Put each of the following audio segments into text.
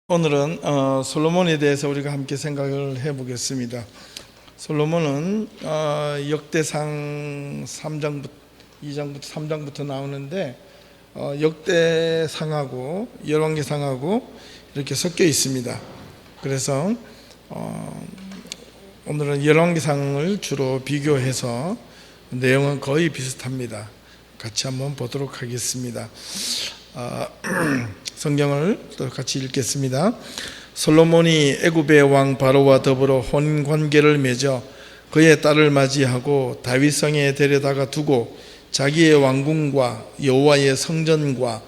오늘은 솔로몬에 대해서 우리가 함께 생각을 해보겠습니다. 솔로몬은 역대상 3장부터 2장부터 3장부터 나오는데 역대상하고 열왕기상하고 이렇게 섞여 있습니다. 그래서 오늘은 열왕기상을 주로 비교해서 내용은 거의 비슷합니다. 같이 한번 보도록 하겠습니다. 성경을 또 같이 읽겠습니다. 솔로몬이 애굽의 왕 바로와 더불어 혼인 관계를 맺어 그의 딸을 맞이하고 다윗성에 데려다가 두고 자기의 왕궁과 여호와의 성전과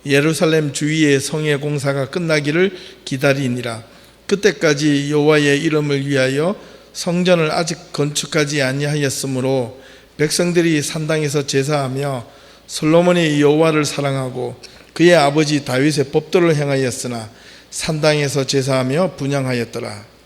예루살렘 주위의 성의 공사가 끝나기를 기다리니라. 그때까지 여호와의 이름을 위하여 성전을 아직 건축하지 아니하였으므로 백성들이 산당에서 제사하며 솔로몬이 여호와를 사랑하고 그의 아버지 다윗의 법도를 행하였으나 산당에서 제사하며 분향하였더라.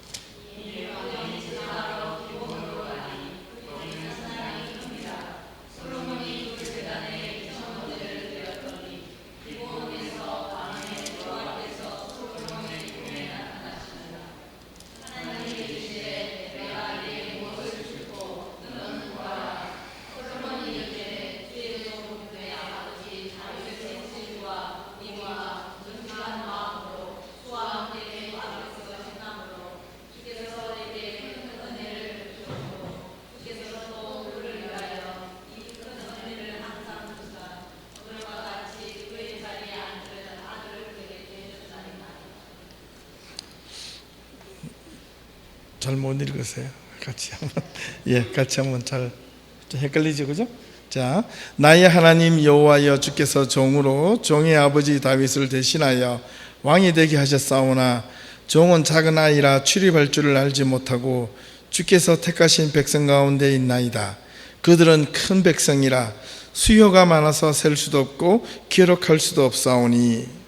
잘 못 읽으세요. 같이 한번 잘 헷갈리죠, 그죠? 자, 나의 하나님 여호와여, 주께서 종으로 종의 아버지 다윗을 대신하여 왕이 되게 하셨사오나 종은 작은 아이라 출입할 줄을 알지 못하고 주께서 택하신 백성 가운데 있나이다. 그들은 큰 백성이라 수요가 많아서 셀 수도 없고 기록할 수도 없사오니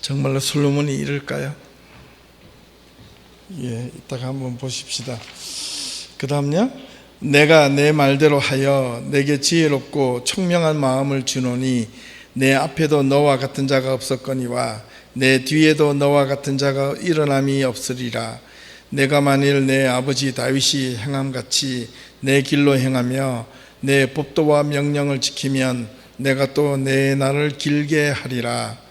정말로 솔로몬이 이럴까요? 이따가 한번 보십시다. 그 다음요. 내가 내 말대로 하여 내게 지혜롭고 총명한 마음을 주노니 내 앞에도 너와 같은 자가 없었거니와 내 뒤에도 너와 같은 자가 일어남이 없으리라. 내가 만일 내 아버지 다윗이 행함같이 내 길로 행하며 내 법도와 명령을 지키면 내가 또 내 날을 길게 하리라.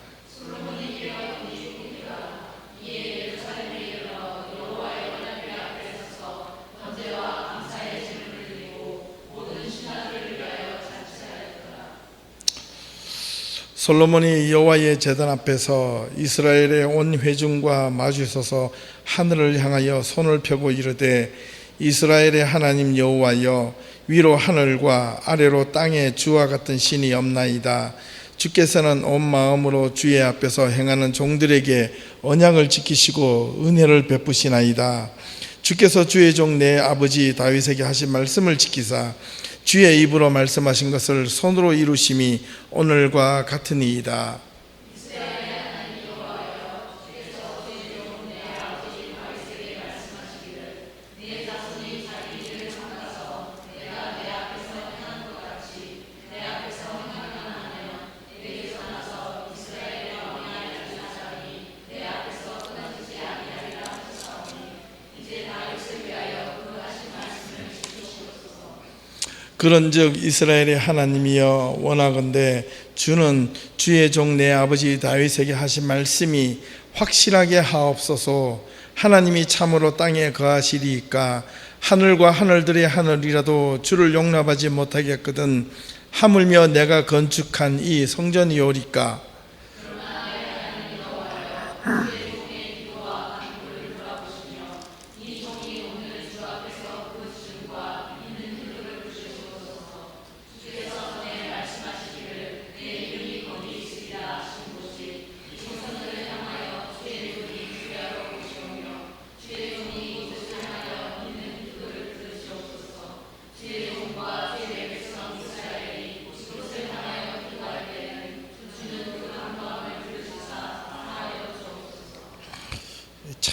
솔로몬이 여호와의 제단 앞에서 이스라엘의 온 회중과 마주서서 하늘을 향하여 손을 펴고 이르되 이스라엘의 하나님 여호와여, 위로 하늘과 아래로 땅에 주와 같은 신이 없나이다. 주께서는 온 마음으로 주의 앞에서 행하는 종들에게 언약을 지키시고 은혜를 베푸시나이다. 주께서 주의 종 내 아버지 다윗에게 하신 말씀을 지키사 주의 입으로 말씀하신 것을 손으로 이루심이 오늘과 같으니이다. 그런즉 이스라엘의 하나님이여, 원하건대 주는 주의 종 내 아버지 다윗에게 하신 말씀이 확실하게 하옵소서. 하나님이 참으로 땅에 거하시리이까 하늘과 하늘들의 하늘이라도 주를 용납하지 못하겠거든 하물며 내가 건축한 이 성전이오리까.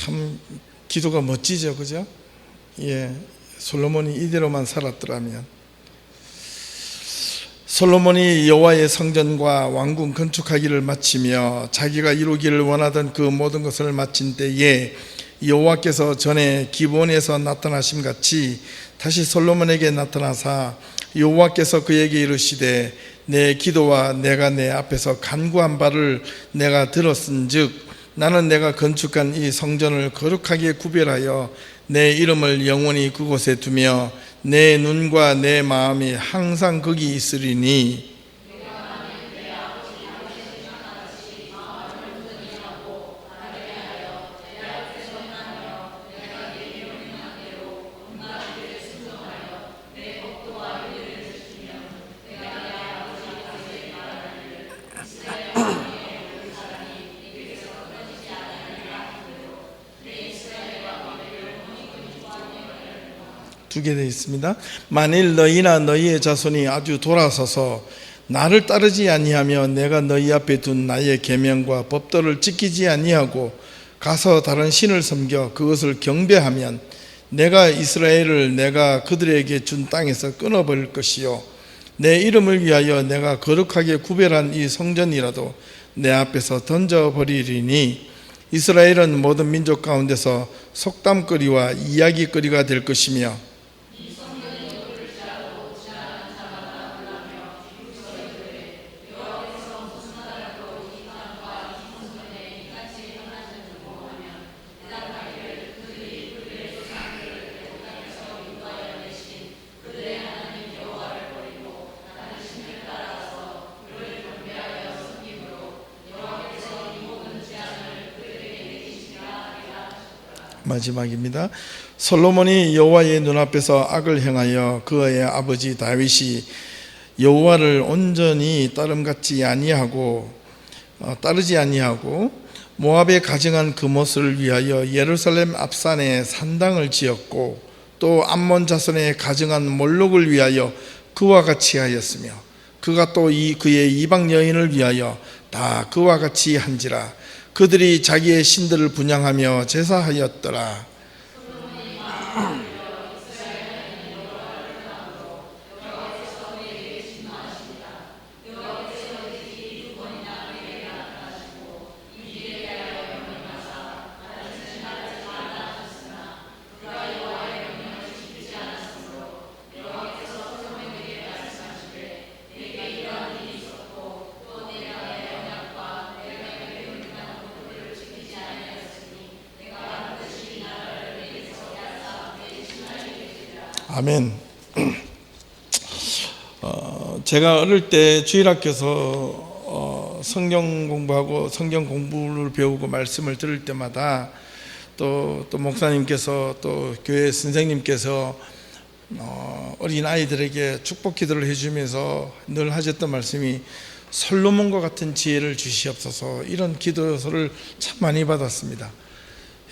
참 기도가 멋지죠, 그죠? 예, 솔로몬이 이대로만 살았더라면. 솔로몬이 여호와의 성전과 왕궁 건축하기를 마치며 자기가 이루기를 원하던 그 모든 것을 마친 때에 여호와께서 전에 기브온에서 나타나심 같이 다시 솔로몬에게 나타나사 여호와께서 그에게 이르시되 내 기도와 내가 내 앞에서 간구한 바를 내가 들었은즉 나는 내가 건축한 이 성전을 거룩하게 구별하여 내 이름을 영원히 그곳에 두며 내 눈과 내 마음이 항상 거기 있으리니 두 개 되어 있습니다. 만일 너희나 너희의 자손이 아주 돌아서서 나를 따르지 아니하며 내가 너희 앞에 둔 나의 계명과 법도를 지키지 아니하고 가서 다른 신을 섬겨 그것을 경배하면 내가 이스라엘을 내가 그들에게 준 땅에서 끊어버릴 것이요 내 이름을 위하여 내가 거룩하게 구별한 이 성전이라도 내 앞에서 던져버리리니 이스라엘은 모든 민족 가운데서 속담거리와 이야기거리가 될 것이며 마지막입니다. 솔로몬이 여호와의 눈앞에서 악을 행하여 그의 아버지 다윗이 여호와를 온전히 따르지 아니하고 모압에 가증한 그못을 위하여 예루살렘 앞산에 산당을 지었고 또 암몬 자손에 가증한 몰록을 위하여 그와 같이 하였으며 그가 또 그의 이방 여인을 위하여 다 그와 같이 한지라 그들이 자기의 신들을 분향하며 제사하였더라. 아멘. 제가 어릴 때 주일학교에서 성경 공부하고 성경 공부를 배우고 말씀을 들을 때마다 또 목사님께서 또 교회 선생님께서 어린 아이들에게 축복 기도를 해주면서 늘 하셨던 말씀이 솔로몬과 같은 지혜를 주시옵소서, 이런 기도서를 참 많이 받았습니다.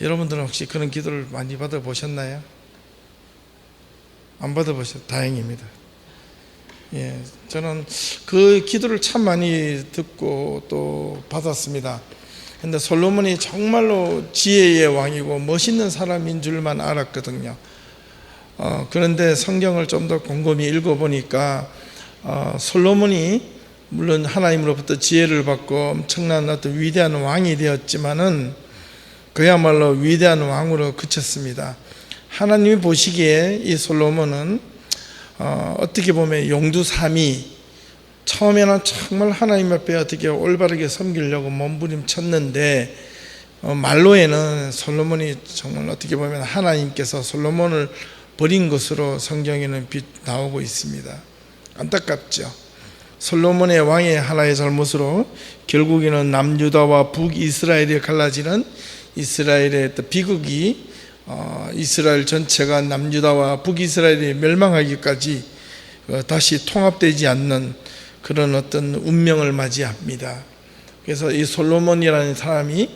여러분들은 혹시 그런 기도를 많이 받아보셨나요? 안 받아보셨어요? 다행입니다. 예, 저는 그 기도를 참 많이 듣고 또 받았습니다. 근데 솔로몬이 정말로 지혜의 왕이고 멋있는 사람인 줄만 알았거든요. 그런데 성경을 좀 더 곰곰이 읽어보니까 솔로몬이 물론 하나님으로부터 지혜를 받고 엄청난 어떤 위대한 왕이 되었지만은 그야말로 위대한 왕으로 그쳤습니다. 하나님이 보시기에 이 솔로몬은 어떻게 보면 용두삼위, 처음에는 정말 하나님 앞에 어떻게 올바르게 섬기려고 몸부림쳤는데 말로에는 솔로몬이 정말 어떻게 보면 하나님께서 솔로몬을 버린 것으로 성경에는 나오고 있습니다. 안타깝죠. 솔로몬의 왕의 하나의 잘못으로 결국에는 남유다와 북이스라엘이 갈라지는 이스라엘의 비극이 이스라엘 전체가 남유다와 북이스라엘이 멸망하기까지 다시 통합되지 않는 그런 어떤 운명을 맞이합니다. 그래서 이 솔로몬이라는 사람이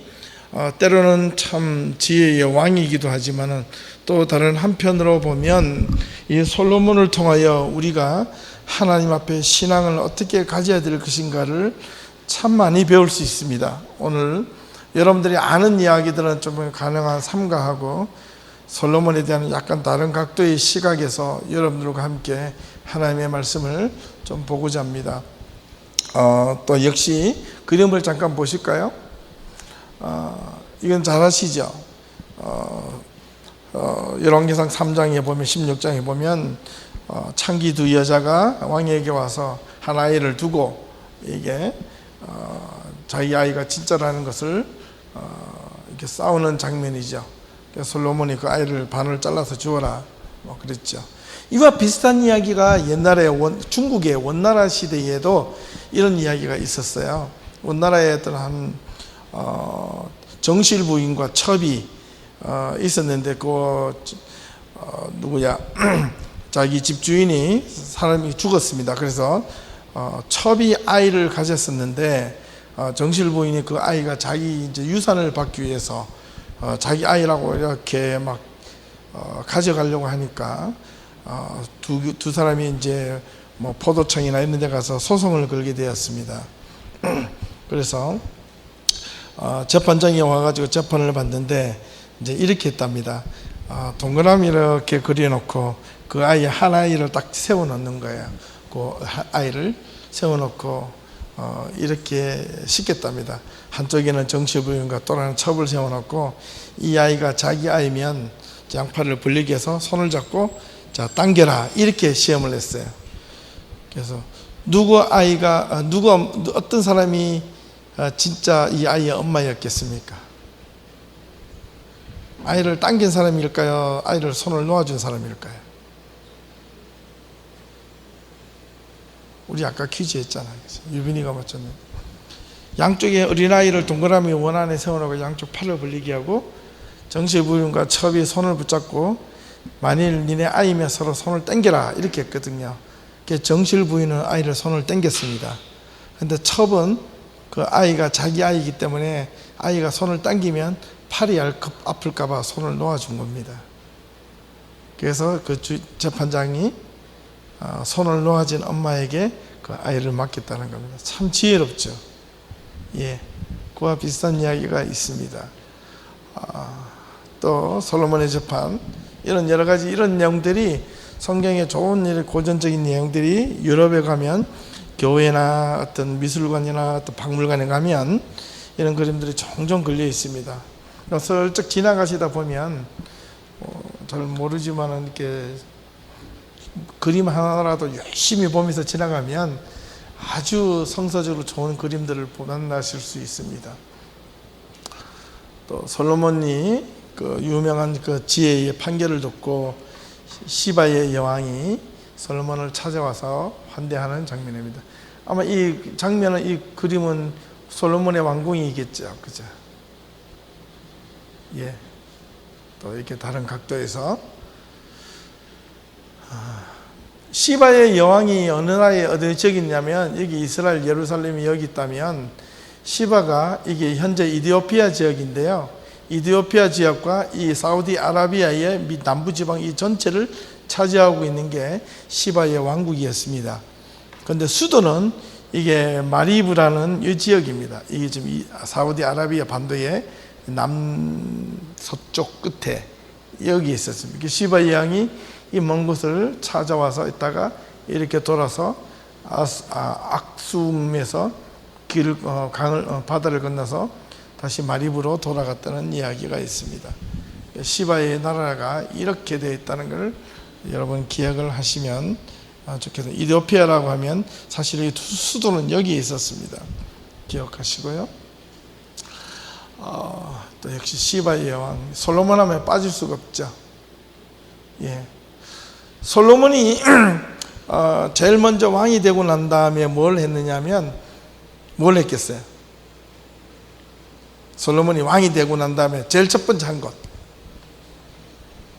때로는 참 지혜의 왕이기도 하지만 또 다른 한편으로 보면 이 솔로몬을 통하여 우리가 하나님 앞에 신앙을 어떻게 가져야 될 것인가를 참 많이 배울 수 있습니다. 오늘 여러분들이 아는 이야기들은 좀 가능한 삼가하고 솔로몬에 대한 약간 다른 각도의 시각에서 여러분들과 함께 하나님의 말씀을 좀 보고자 합니다. 또 역시 그림을 잠깐 보실까요? 이건 잘 아시죠? 열왕기상 3장에 보면 16장에 보면 창기 두 여자가 왕에게 와서 한 아이를 두고 이게 자기 아이가 진짜라는 것을 이렇게 싸우는 장면이죠. 그래서 솔로몬이 그 아이를 반을 잘라서 주어라 뭐 그랬죠. 이와 비슷한 이야기가 옛날에 중국의 원나라 시대에도 이런 이야기가 있었어요. 원나라에 어떤 한 정실 부인과 첩이 있었는데 누구야 자기 집 주인이 사람이 죽었습니다. 그래서 첩이 아이를 가졌었는데 정실 부인이 그 아이가 자기 이제 유산을 받기 위해서 자기 아이라고 이렇게 막 가져가려고 하니까 두 사람이 이제 뭐 포도청이나 이런 데 가서 소송을 걸게 되었습니다. 그래서 재판장이 와가지고 재판을 받는데 이제 이렇게 했답니다. 동그라미 이렇게 그려놓고 그 아이 한 아이를 딱 세워놓는 거예요. 그 아이를 세워놓고 이렇게 시켰답니다. 한쪽에는 정치부인과 또 하나는 첩을 세워놓고 이 아이가 자기 아이면 양팔을 벌리게 해서 손을 잡고 자 당겨라 이렇게 시험을 했어요. 그래서 어떤 사람이 진짜 이 아이의 엄마였겠습니까? 아이를 당긴 사람일까요? 아이를 손을 놓아준 사람일까요? 우리 아까 퀴즈 했잖아요. 유빈이가 맞췄는데 양쪽에 어린아이를 동그라미 원 안에 세워놓고 양쪽 팔을 벌리게 하고 정치부인과 첩이 손을 붙잡고 만일 니네 아이면 서로 손을 당겨라 이렇게 했거든요. 정실부인은 아이를 손을 당겼습니다. 근데 첩은 그 아이가 자기 아이이기 때문에 아이가 손을 당기면 팔이 아플까봐 손을 놓아준 겁니다. 그래서 그 재판장이 손을 놓아진 엄마에게 그 아이를 맡겼다는 겁니다. 참 지혜롭죠. 예, 그와 비슷한 이야기가 있습니다. 또 솔로몬의 재판 이런 여러 가지 이런 내용들이 성경에 좋은 일 고전적인 내용들이 유럽에 가면 교회나 어떤 미술관이나 어떤 박물관에 가면 이런 그림들이 종종 걸려 있습니다. 슬쩍 지나가시다 보면 잘 모르지만은 이렇게 그림 하나라도 열심히 보면서 지나가면 아주 성서적으로 좋은 그림들을 만나실 수 있습니다. 또 솔로몬이 그 유명한 그 지혜의 판결을 듣고 시바의 여왕이 솔로몬을 찾아와서 환대하는 장면입니다. 아마 이 장면은 이 그림은 솔로몬의 왕궁이겠죠, 그죠? 예. 또 이렇게 다른 각도에서 시바의 여왕이 어느 나라에 어디 지역이 있냐면 여기 이스라엘 예루살렘이 여기 있다면 시바가 이게 현재 이디오피아 지역인데요. 이디오피아 지역과 이 사우디아라비아의 남부 지방 이 전체를 차지하고 있는 게 시바의 왕국이었습니다. 그런데 수도는 이게 마리브라는 이 지역입니다. 이게 지금 사우디아라비아 반도의 남서쪽 끝에 여기 있었습니다. 시바 여왕이 이 먼 곳을 찾아와서 있다가 이렇게 돌아서 악숨에서 바다를 건너서 다시 마리브로 돌아갔다는 이야기가 있습니다. 시바의 나라가 이렇게 되어 있다는 것을 여러분 기억을 하시면 좋겠습니다. 이디오피아라고 하면 사실 이 수도는 여기에 있었습니다. 기억하시고요. 또 역시 시바의 여왕 솔로몬 하면 빠질 수가 없죠. 예. 솔로몬이 제일 먼저 왕이 되고 난 다음에 뭘 했느냐면 뭘 했겠어요? 솔로몬이 왕이 되고 난 다음에 제일 첫 번째 한 것,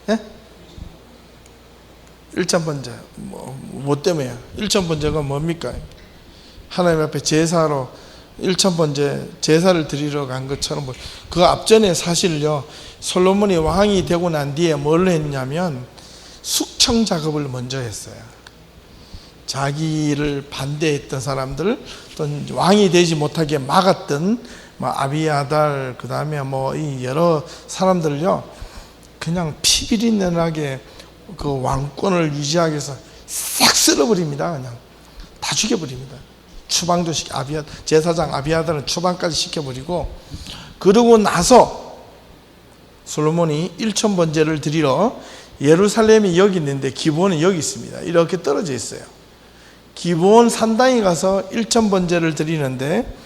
예? 일천번제 뭐 때문에요? 일천번제가 뭡니까? 하나님 앞에 제사로 일천번제 제사를 드리러 간 것처럼 그 앞전에 사실요 솔로몬이 왕이 되고 난 뒤에 뭘 했냐면 숙청 작업을 먼저 했어요. 자기를 반대했던 사람들 또 왕이 되지 못하게 막았던 뭐 아비아달, 그 다음에 뭐 이 여러 사람들요, 그냥 피비린내나게 그 왕권을 유지하기 위해서 싹 쓸어버립니다. 그냥 다 죽여버립니다. 추방도 제사장 아비아달은 추방까지 시켜버리고, 그러고 나서 솔로몬이 1000번제를 드리러 예루살렘이 여기 있는데 기브온은 여기 있습니다. 이렇게 떨어져 있어요. 기브온 산당에 가서 1000번제를 드리는데,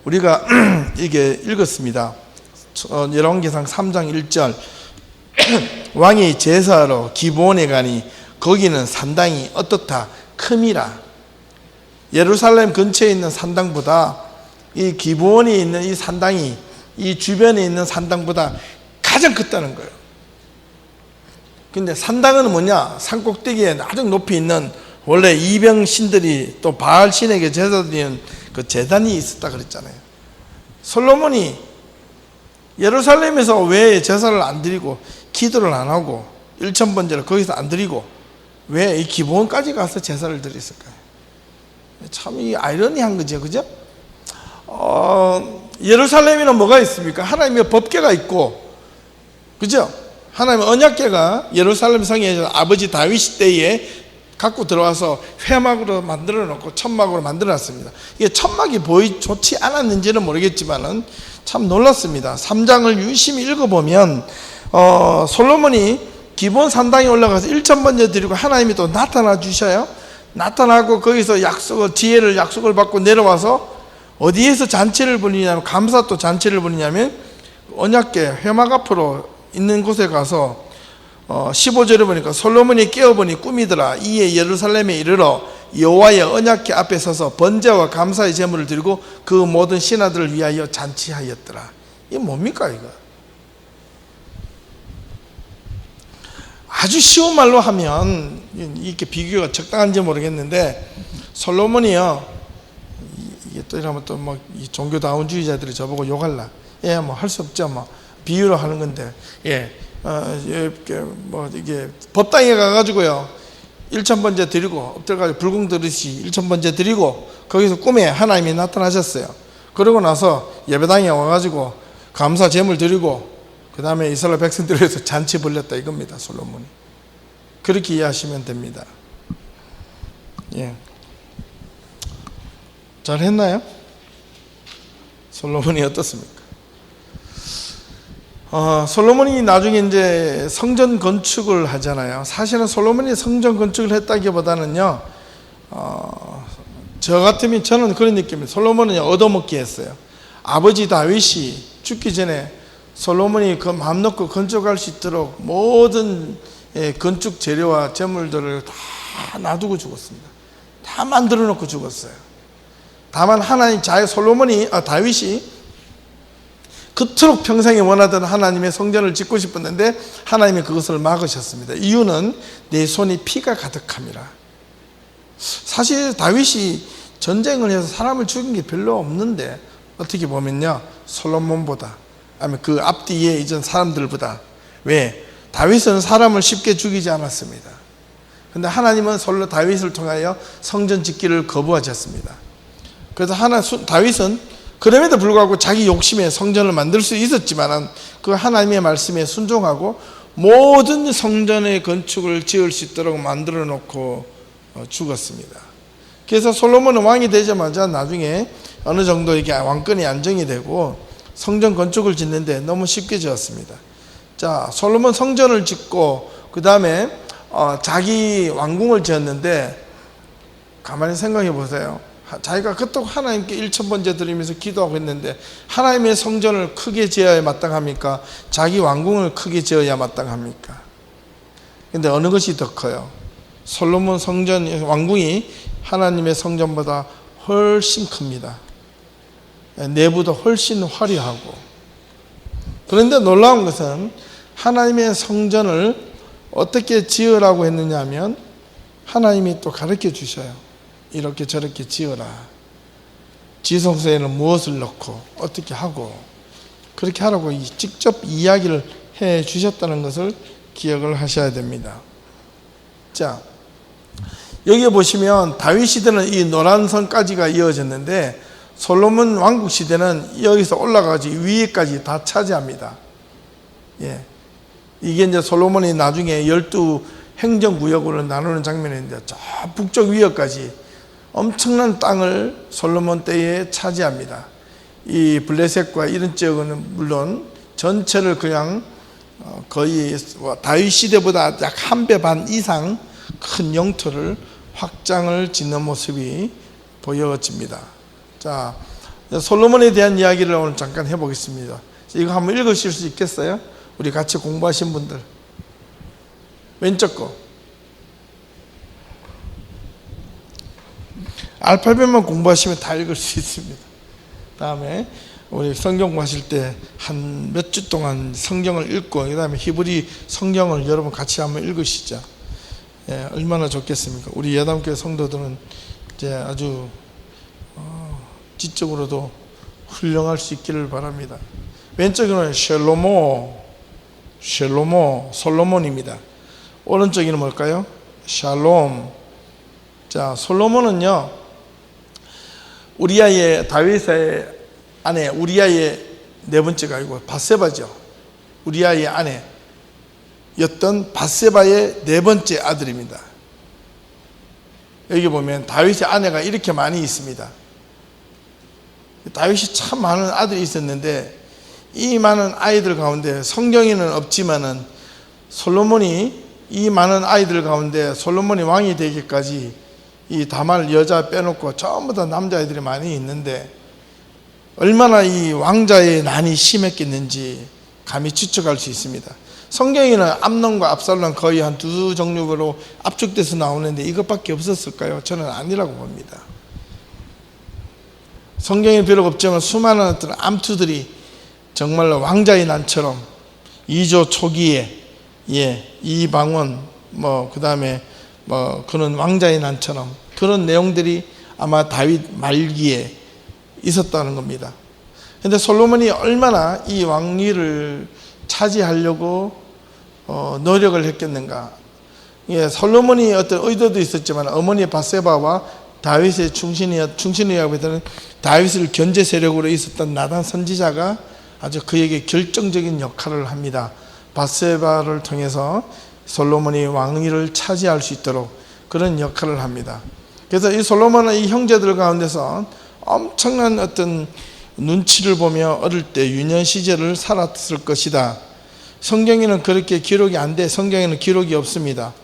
우리가 이게 읽었습니다. 열왕기상 3장 1절 왕이 제사하러 기브온에 가니 거기는 산당이 어떻다? 큼이라. 예루살렘 근처에 있는 산당보다 이 기브온에 있는 이 산당이 이 주변에 있는 산당보다 가장 컸다는 거예요. 근데 산당은 뭐냐? 산꼭대기에 아주 높이 있는 원래 이병 신들이 또 바알 신에게 제사 드리는 그 제단이 있었다 그랬잖아요. 솔로몬이 예루살렘에서 왜 제사를 안 드리고 기도를 안 하고 1000번제를 거기서 안 드리고 왜 이 기브온까지 가서 제사를 드렸을까요? 참 이 아이러니한 거죠, 그죠? 예루살렘에는 뭐가 있습니까? 하나님의 법궤가 있고, 그죠? 하나님의 언약궤가 예루살렘 성에 아버지 다윗 때에 갖고 들어와서 회막으로 만들어 놓고 천막으로 만들어 놨습니다. 이게 천막이 좋지 않았는지는 모르겠지만은 참 놀랐습니다. 3장을 유심히 읽어보면 솔로몬이 기본 산당에 올라가서 1000번제 드리고 하나님이 또 나타나 주셔요. 나타나고 거기서 약속을 받고 내려와서 어디에서 잔치를 벌이냐면, 감사 또 잔치를 벌이냐면 언약궤 회막 앞으로 있는 곳에 가서 15절에 보니까 솔로몬이 깨어보니 꿈이더라. 이에 예루살렘에 이르러 여호와의 언약궤 앞에 서서 번제와 감사의 제물을 드리고 그 모든 신하들을 위하여 잔치하였더라. 이게 뭡니까 이거? 아주 쉬운 말로 하면 이렇게 비교가 적당한지 모르겠는데, 솔로몬이요, 이게 또 이러면 또 뭐 종교다운주의자들이 저보고 욕할라. 예, 뭐 할 수 없죠. 뭐 비유로 하는 건데, 예, 이게 법당에 가가지고요 1000번제 드리고 엎드려가지고 불궁 들으시 1000번제 드리고 거기서 꿈에 하나님이 나타나셨어요. 그러고 나서 예배당에 와가지고 감사 제물 드리고 그 다음에 이스라엘 백성들을 위해서 잔치 벌렸다 이겁니다. 솔로몬이 그렇게 이해하시면 됩니다. 예, 잘 했나요? 솔로몬이 어떻습니까? 솔로몬이 나중에 이제 성전 건축을 하잖아요. 사실은 솔로몬이 성전 건축을 했다기보다는요, 저 같으면 저는 그런 느낌입니다. 솔로몬은 얻어먹기 했어요. 아버지 다윗이 죽기 전에 솔로몬이 그 마음 놓고 건축할 수 있도록 모든 건축 재료와 재물들을 다 놔두고 죽었습니다. 다 만들어 놓고 죽었어요. 다만 하나님 다윗이 그토록 평생에 원하던 하나님의 성전을 짓고 싶었는데 하나님이 그것을 막으셨습니다. 이유는 내 손이 피가 가득함이라. 사실 다윗이 전쟁을 해서 사람을 죽인 게 별로 없는데 어떻게 보면요, 솔로몬보다 아니면 그 앞뒤에 이전 사람들보다. 왜? 다윗은 사람을 쉽게 죽이지 않았습니다. 그런데 하나님은 다윗을 통하여 성전 짓기를 거부하셨습니다. 그래서 다윗은 그럼에도 불구하고 자기 욕심에 성전을 만들 수 있었지만 그 하나님의 말씀에 순종하고 모든 성전의 건축을 지을 수 있도록 만들어 놓고 죽었습니다. 그래서 솔로몬은 왕이 되자마자 나중에 어느 정도 이렇게 왕권이 안정이 되고 성전 건축을 짓는데 너무 쉽게 지었습니다. 자, 솔로몬 성전을 짓고 그 다음에 자기 왕궁을 지었는데 가만히 생각해 보세요. 자기가 그토록 하나님께 1000번제 드리면서 기도하고 있는데 하나님의 성전을 크게 지어야 마땅합니까? 자기 왕궁을 크게 지어야 마땅합니까? 근데 어느 것이 더 커요? 솔로몬 왕궁이 하나님의 성전보다 훨씬 큽니다. 내부도 훨씬 화려하고. 그런데 놀라운 것은 하나님의 성전을 어떻게 지으라고 했느냐 하면 하나님이 또 가르쳐 주셔요. 이렇게 저렇게 지어라. 지성소에는 무엇을 넣고 어떻게 하고 그렇게 하라고 직접 이야기를 해 주셨다는 것을 기억을 하셔야 됩니다. 자, 여기 보시면 다윗 시대는 이 노란 선까지가 이어졌는데 솔로몬 왕국 시대는 여기서 올라가지 위에까지 다 차지합니다. 예. 이게 이제 솔로몬이 나중에 12 행정구역으로 나누는 장면인데, 저 북쪽 위에까지 엄청난 땅을 솔로몬 때에 차지합니다. 이 블레셋과 이런 지역은 물론 전체를 그냥 거의 다윗 시대보다 약 1배 반 이상 큰 영토를 확장을 짓는 모습이 보여집니다. 자, 솔로몬에 대한 이야기를 오늘 잠깐 해보겠습니다. 이거 한번 읽으실 수 있겠어요? 우리 같이 공부하신 분들. 왼쪽 거. 알파벳만 공부하시면 다 읽을 수 있습니다. 다음에 우리 성경 공부하실 때 한 몇 주 동안 성경을 읽고, 그 다음에 히브리 성경을 여러분 같이 한번 읽으시죠. 예, 얼마나 좋겠습니까? 우리 여담교회 성도들은 이제 아주 지적으로도 훌륭할 수 있기를 바랍니다. 왼쪽에는 샬로모, 솔로몬입니다. 오른쪽에는 뭘까요? 샬롬. 자, 솔로몬은요, 우리아의 다윗의 아내 우리아의 네 번째가 아니고 밧세바죠. 우리아의 아내였던 밧세바의 네 번째 아들입니다. 여기 보면 다윗의 아내가 이렇게 많이 있습니다. 다윗이 참 많은 아들이 있었는데, 이 많은 아이들 가운데 성경에는 없지만은 솔로몬이 이 많은 아이들 가운데 솔로몬이 왕이 되기까지 이 다말 여자 빼놓고 전부 다 남자아이들이 많이 있는데, 얼마나 이 왕자의 난이 심했겠는지 감히 추측할 수 있습니다. 성경에는 암논과 압살롬 거의 한 두 종류로 압축돼서 나오는데 이것밖에 없었을까요? 저는 아니라고 봅니다. 성경에 비록 없지만 수많은 어떤 암투들이 정말로 왕자의 난처럼 2조 초기에 이방원 그 다음에 그런 왕자의 난처럼 그런 내용들이 아마 다윗 말기에 있었다는 겁니다. 그런데 솔로몬이 얼마나 이 왕위를 차지하려고 노력을 했겠는가. 솔로몬이 어떤 의도도 있었지만 어머니 밧세바와 다윗의 충신이라고 했던 다윗을 견제 세력으로 있었던 나단 선지자가 아주 그에게 결정적인 역할을 합니다. 밧세바를 통해서 솔로몬이 왕위를 차지할 수 있도록 그런 역할을 합니다. 그래서 이 솔로몬은 이 형제들 가운데서 엄청난 어떤 눈치를 보며 어릴 때 유년 시절을 살았을 것이다. 성경에는 그렇게 기록이 안 돼. 성경에는 기록이 없습니다.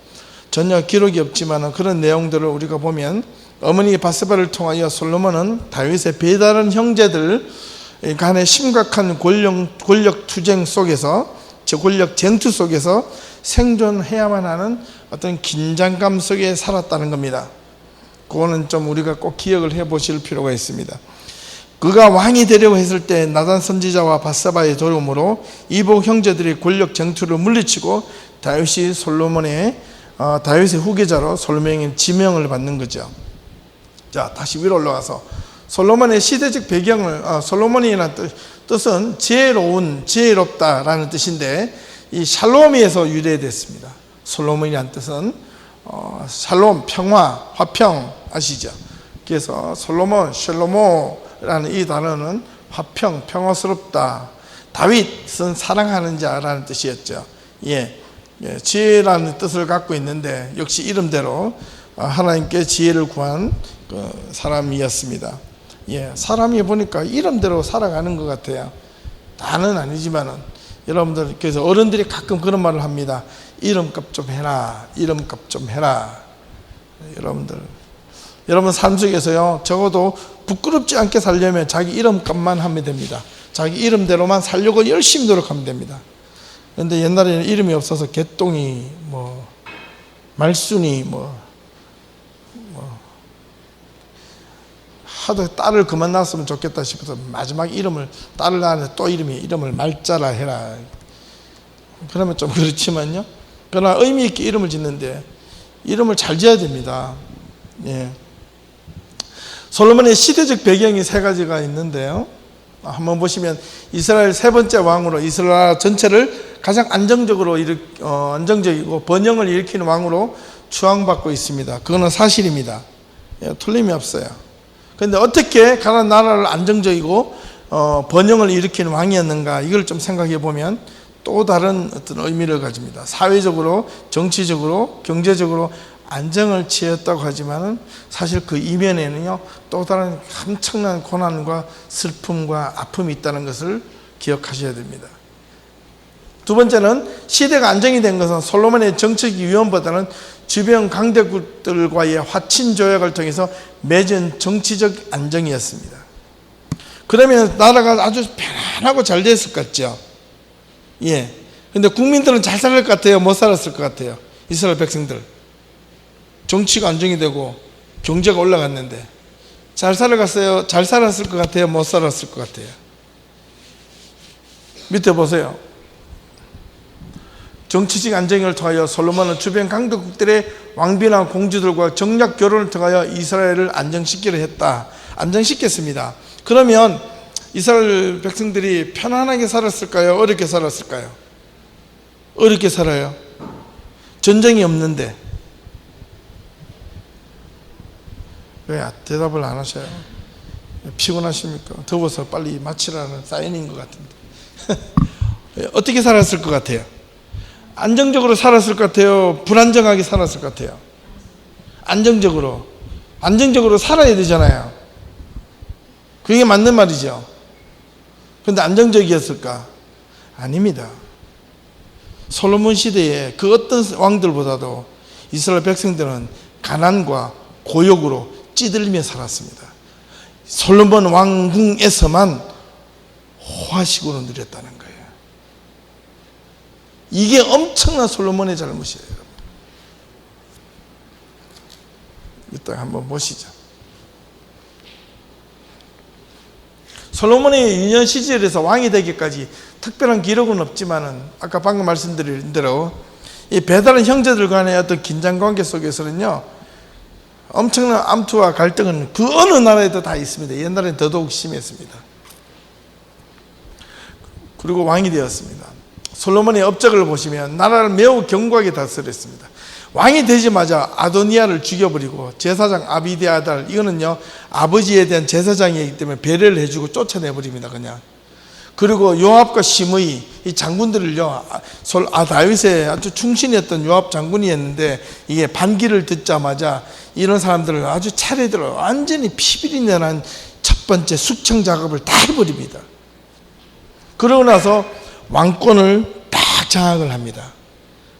전혀 기록이 없지만 그런 내용들을 우리가 보면 어머니 밧세바를 통하여 솔로몬은 다윗의 배다른 형제들 간의 심각한 권력 투쟁 속에서, 권력 쟁투 속에서 생존해야만 하는 어떤 긴장감 속에 살았다는 겁니다. 그거는 좀 우리가 꼭 기억을 해 보실 필요가 있습니다. 그가 왕이 되려고 했을 때 나단 선지자와 밧세바의 도움으로 이복 형제들의 권력 쟁투를 물리치고 다윗이 다윗의 후계자로 솔로몬에게 지명을 받는 거죠. 자, 다시 위로 올라가서 솔로몬의 시대적 배경을, 솔로몬이라는 뜻은 지혜롭다라는 뜻인데 이 샬롬에서 유래됐습니다. 솔로몬이라는 뜻은 샬롬, 평화, 화평 아시죠? 그래서 솔로몬, 샬로모라는 이 단어는 화평, 평화스럽다. 다윗은 사랑하는 자라는 뜻이었죠. 지혜라는 뜻을 갖고 있는데 역시 이름대로 하나님께 지혜를 구한 사람이었습니다. 사람이 보니까 이름대로 살아가는 것 같아요. 다는 아니지만은 여러분들, 그래서 어른들이 가끔 그런 말을 합니다. 이름값 좀 해라. 이름값 좀 해라. 여러분 삶 속에서요, 적어도 부끄럽지 않게 살려면 자기 이름값만 하면 됩니다. 자기 이름대로만 살려고 열심히 노력하면 됩니다. 그런데 옛날에는 이름이 없어서 개똥이 말순이 하도 딸을 그만 낳았으면 좋겠다 싶어서 마지막 이름을 딸을 낳았는데 또 이름을 말자라 해라. 그러면 좀 그렇지만요. 그러나 의미 있게 이름을 짓는데 이름을 잘 지어야 됩니다. 솔로몬의 시대적 배경이 세 가지가 있는데요. 한번 보시면 이스라엘 세 번째 왕으로 이스라엘 전체를 가장 안정적이고 번영을 일으키는 왕으로 추앙받고 있습니다. 그거는 사실입니다. 틀림이 없어요. 그런데 어떻게 가나안 나라를 안정적이고 번영을 일으키는 왕이었는가, 이걸 좀 생각해 보면 또 다른 어떤 의미를 가집니다. 사회적으로, 정치적으로, 경제적으로 안정을 취했다고 하지만은 사실 그 이면에는요 또 다른 엄청난 고난과 슬픔과 아픔이 있다는 것을 기억하셔야 됩니다. 두 번째는 시대가 안정이 된 것은 솔로몬의 정책 위원보다는 주변 강대국들과의 화친 조약을 통해서 맺은 정치적 안정이었습니다. 그러면 나라가 아주 편안하고 잘 됐을 것 같죠? 예. 근데 국민들은 잘 살을 것 같아요? 못 살았을 것 같아요? 이스라엘 백성들. 정치가 안정이 되고 경제가 올라갔는데 잘 살아갔어요? 잘 살았을 것 같아요? 못 살았을 것 같아요? 밑에 보세요. 정치적 안정을 통하여 솔로몬은 주변 강대국들의 왕비나 공주들과 정략 결혼을 통하여 이스라엘을 안정시키려 했다. 안정시켰습니다. 그러면 이스라엘 백성들이 편안하게 살았을까요? 어렵게 살았을까요? 어렵게 살아요. 전쟁이 없는데. 왜 대답을 안 하셔요? 피곤하십니까? 더워서 빨리 마치라는 사인인 것 같은데. 어떻게 살았을 것 같아요? 안정적으로 살았을 것 같아요? 불안정하게 살았을 것 같아요? 안정적으로 살아야 되잖아요. 그게 맞는 말이죠. 그런데 안정적이었을까? 아닙니다. 솔로몬 시대에 그 어떤 왕들보다도 이스라엘 백성들은 가난과 고욕으로 찌들리며 살았습니다. 솔로몬 왕궁에서만 호화식으로 누렸다는 거예요. 이게 엄청난 솔로몬의 잘못이에요. 이따 한번 보시죠. 솔로몬의 유년 시절에서 왕이 되기까지 특별한 기록은 없지만은 아까 방금 말씀드린 대로 이 배다른 형제들 간의 어떤 긴장 관계 속에서는요 엄청난 암투와 갈등은 그 어느 나라에도 다 있습니다. 옛날에는 더더욱 심했습니다. 그리고 왕이 되었습니다. 솔로몬의 업적을 보시면 나라를 매우 견고하게 다스렸습니다. 왕이 되자마자 아도니아를 죽여버리고 제사장 아비디아달, 이거는요 아버지에 대한 제사장이기 때문에 배려를 해주고 쫓아내버립니다. 그냥. 그리고 요압과 시므이 이 장군들을요 다윗의 아주 충신이었던 요압 장군이었는데 이게 반기를 듣자마자 이런 사람들을 아주 차례대로 완전히 피비린내난 첫 번째 숙청 작업을 다 해버립니다. 그러고 나서 왕권을 딱 장악을 합니다.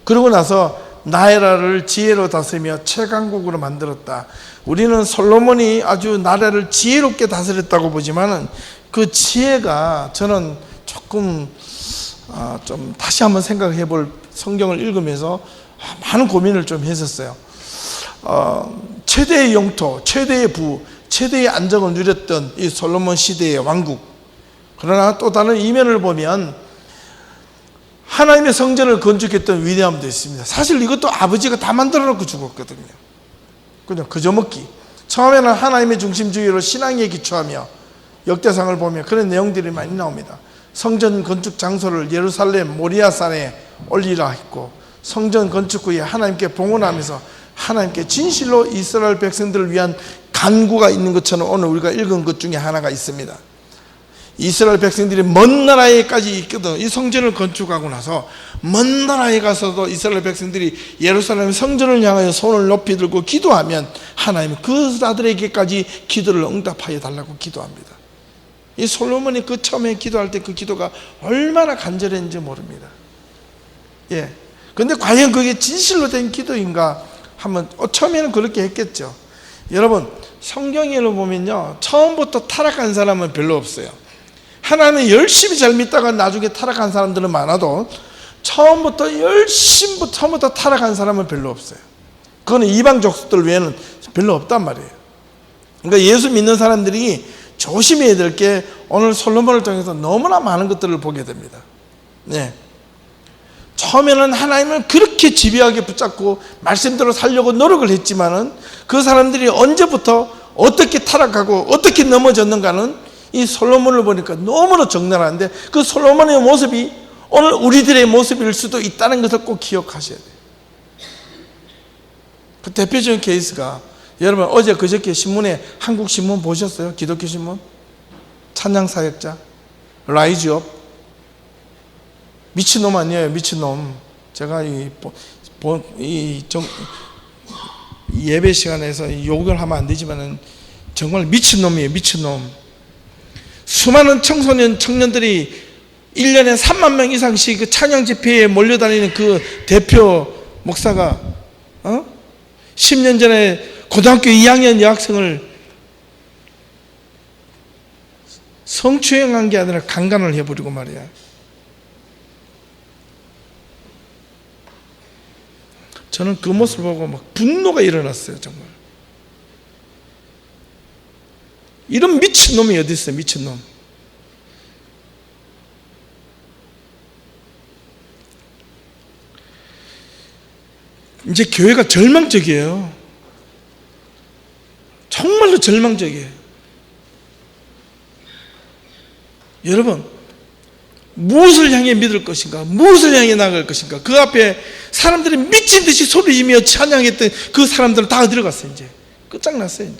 그러고 나서 나라를 지혜로 다스리며 최강국으로 만들었다. 우리는 솔로몬이 아주 나라를 지혜롭게 다스렸다고 보지만은 그 지혜가 저는 조금 좀 다시 한번 생각해 볼, 성경을 읽으면서 많은 고민을 좀 했었어요. 최대의 영토, 최대의 부, 최대의 안정을 누렸던 이 솔로몬 시대의 왕국. 그러나 또 다른 이면을 보면 하나님의 성전을 건축했던 위대함도 있습니다. 사실 이것도 아버지가 다 만들어 놓고 죽었거든요. 그냥 그저 먹기. 처음에는 하나님의 중심주의로 신앙에 기초하며 역대상을 보면 그런 내용들이 많이 나옵니다. 성전 건축 장소를 예루살렘 모리아산에 올리라 했고, 성전 건축 후에 하나님께 봉헌하면서 하나님께 진실로 이스라엘 백성들을 위한 간구가 있는 것처럼 오늘 우리가 읽은 것 중에 하나가 있습니다. 이스라엘 백성들이 먼 나라에까지 있거든. 이 성전을 건축하고 나서 먼 나라에 가서도 이스라엘 백성들이 예루살렘 성전을 향하여 손을 높이 들고 기도하면 하나님은 그 자들에게까지 기도를 응답하여 달라고 기도합니다. 이 솔로몬이 그 처음에 기도할 때 그 기도가 얼마나 간절했는지 모릅니다. 예. 근데 과연 그게 진실로 된 기도인가 하면 처음에는 그렇게 했겠죠. 여러분, 성경에 보면요 처음부터 타락한 사람은 별로 없어요. 하나님을 열심히 잘 믿다가 나중에 타락한 사람들은 많아도 처음부터 타락한 사람은 별로 없어요. 그거는 이방 족속들 외에는 별로 없단 말이에요. 그러니까 예수 믿는 사람들이 조심해야 될 게 오늘 솔로몬을 통해서 너무나 많은 것들을 보게 됩니다. 네. 처음에는 하나님을 그렇게 집요하게 붙잡고 말씀대로 살려고 노력을 했지만은 그 사람들이 언제부터 어떻게 타락하고 어떻게 넘어졌는가는 이 솔로몬을 보니까 너무나 적나라한데, 그 솔로몬의 모습이 오늘 우리들의 모습일 수도 있다는 것을 꼭 기억하셔야 돼요. 그 대표적인 케이스가 여러분 어제 그저께 신문에 한국 신문 보셨어요? 기독교 신문? 찬양 사역자 라이즈업 미친놈 아니에요, 미친놈. 제가 이 예배 시간에서 욕을 하면 안 되지만은 정말 미친놈이에요, 미친놈. 수많은 청소년 청년들이 1년에 3만 명 이상씩 그 찬양 집회에 몰려다니는 그 대표 목사가 10년 전에 고등학교 2학년 여학생을 성추행한 게 아니라 강간을 해버리고 말이야. 저는 그 모습을 보고 막 분노가 일어났어요, 정말. 이런 미친놈이 어디 있어요, 미친놈. 이제 교회가 절망적이에요. 정말로 절망적이에요. 여러분, 무엇을 향해 믿을 것인가? 무엇을 향해 나갈 것인가? 그 앞에 사람들이 미친 듯이 소리지며 찬양했던 그 사람들은 다 들어갔어요. 이제 끝장났어요.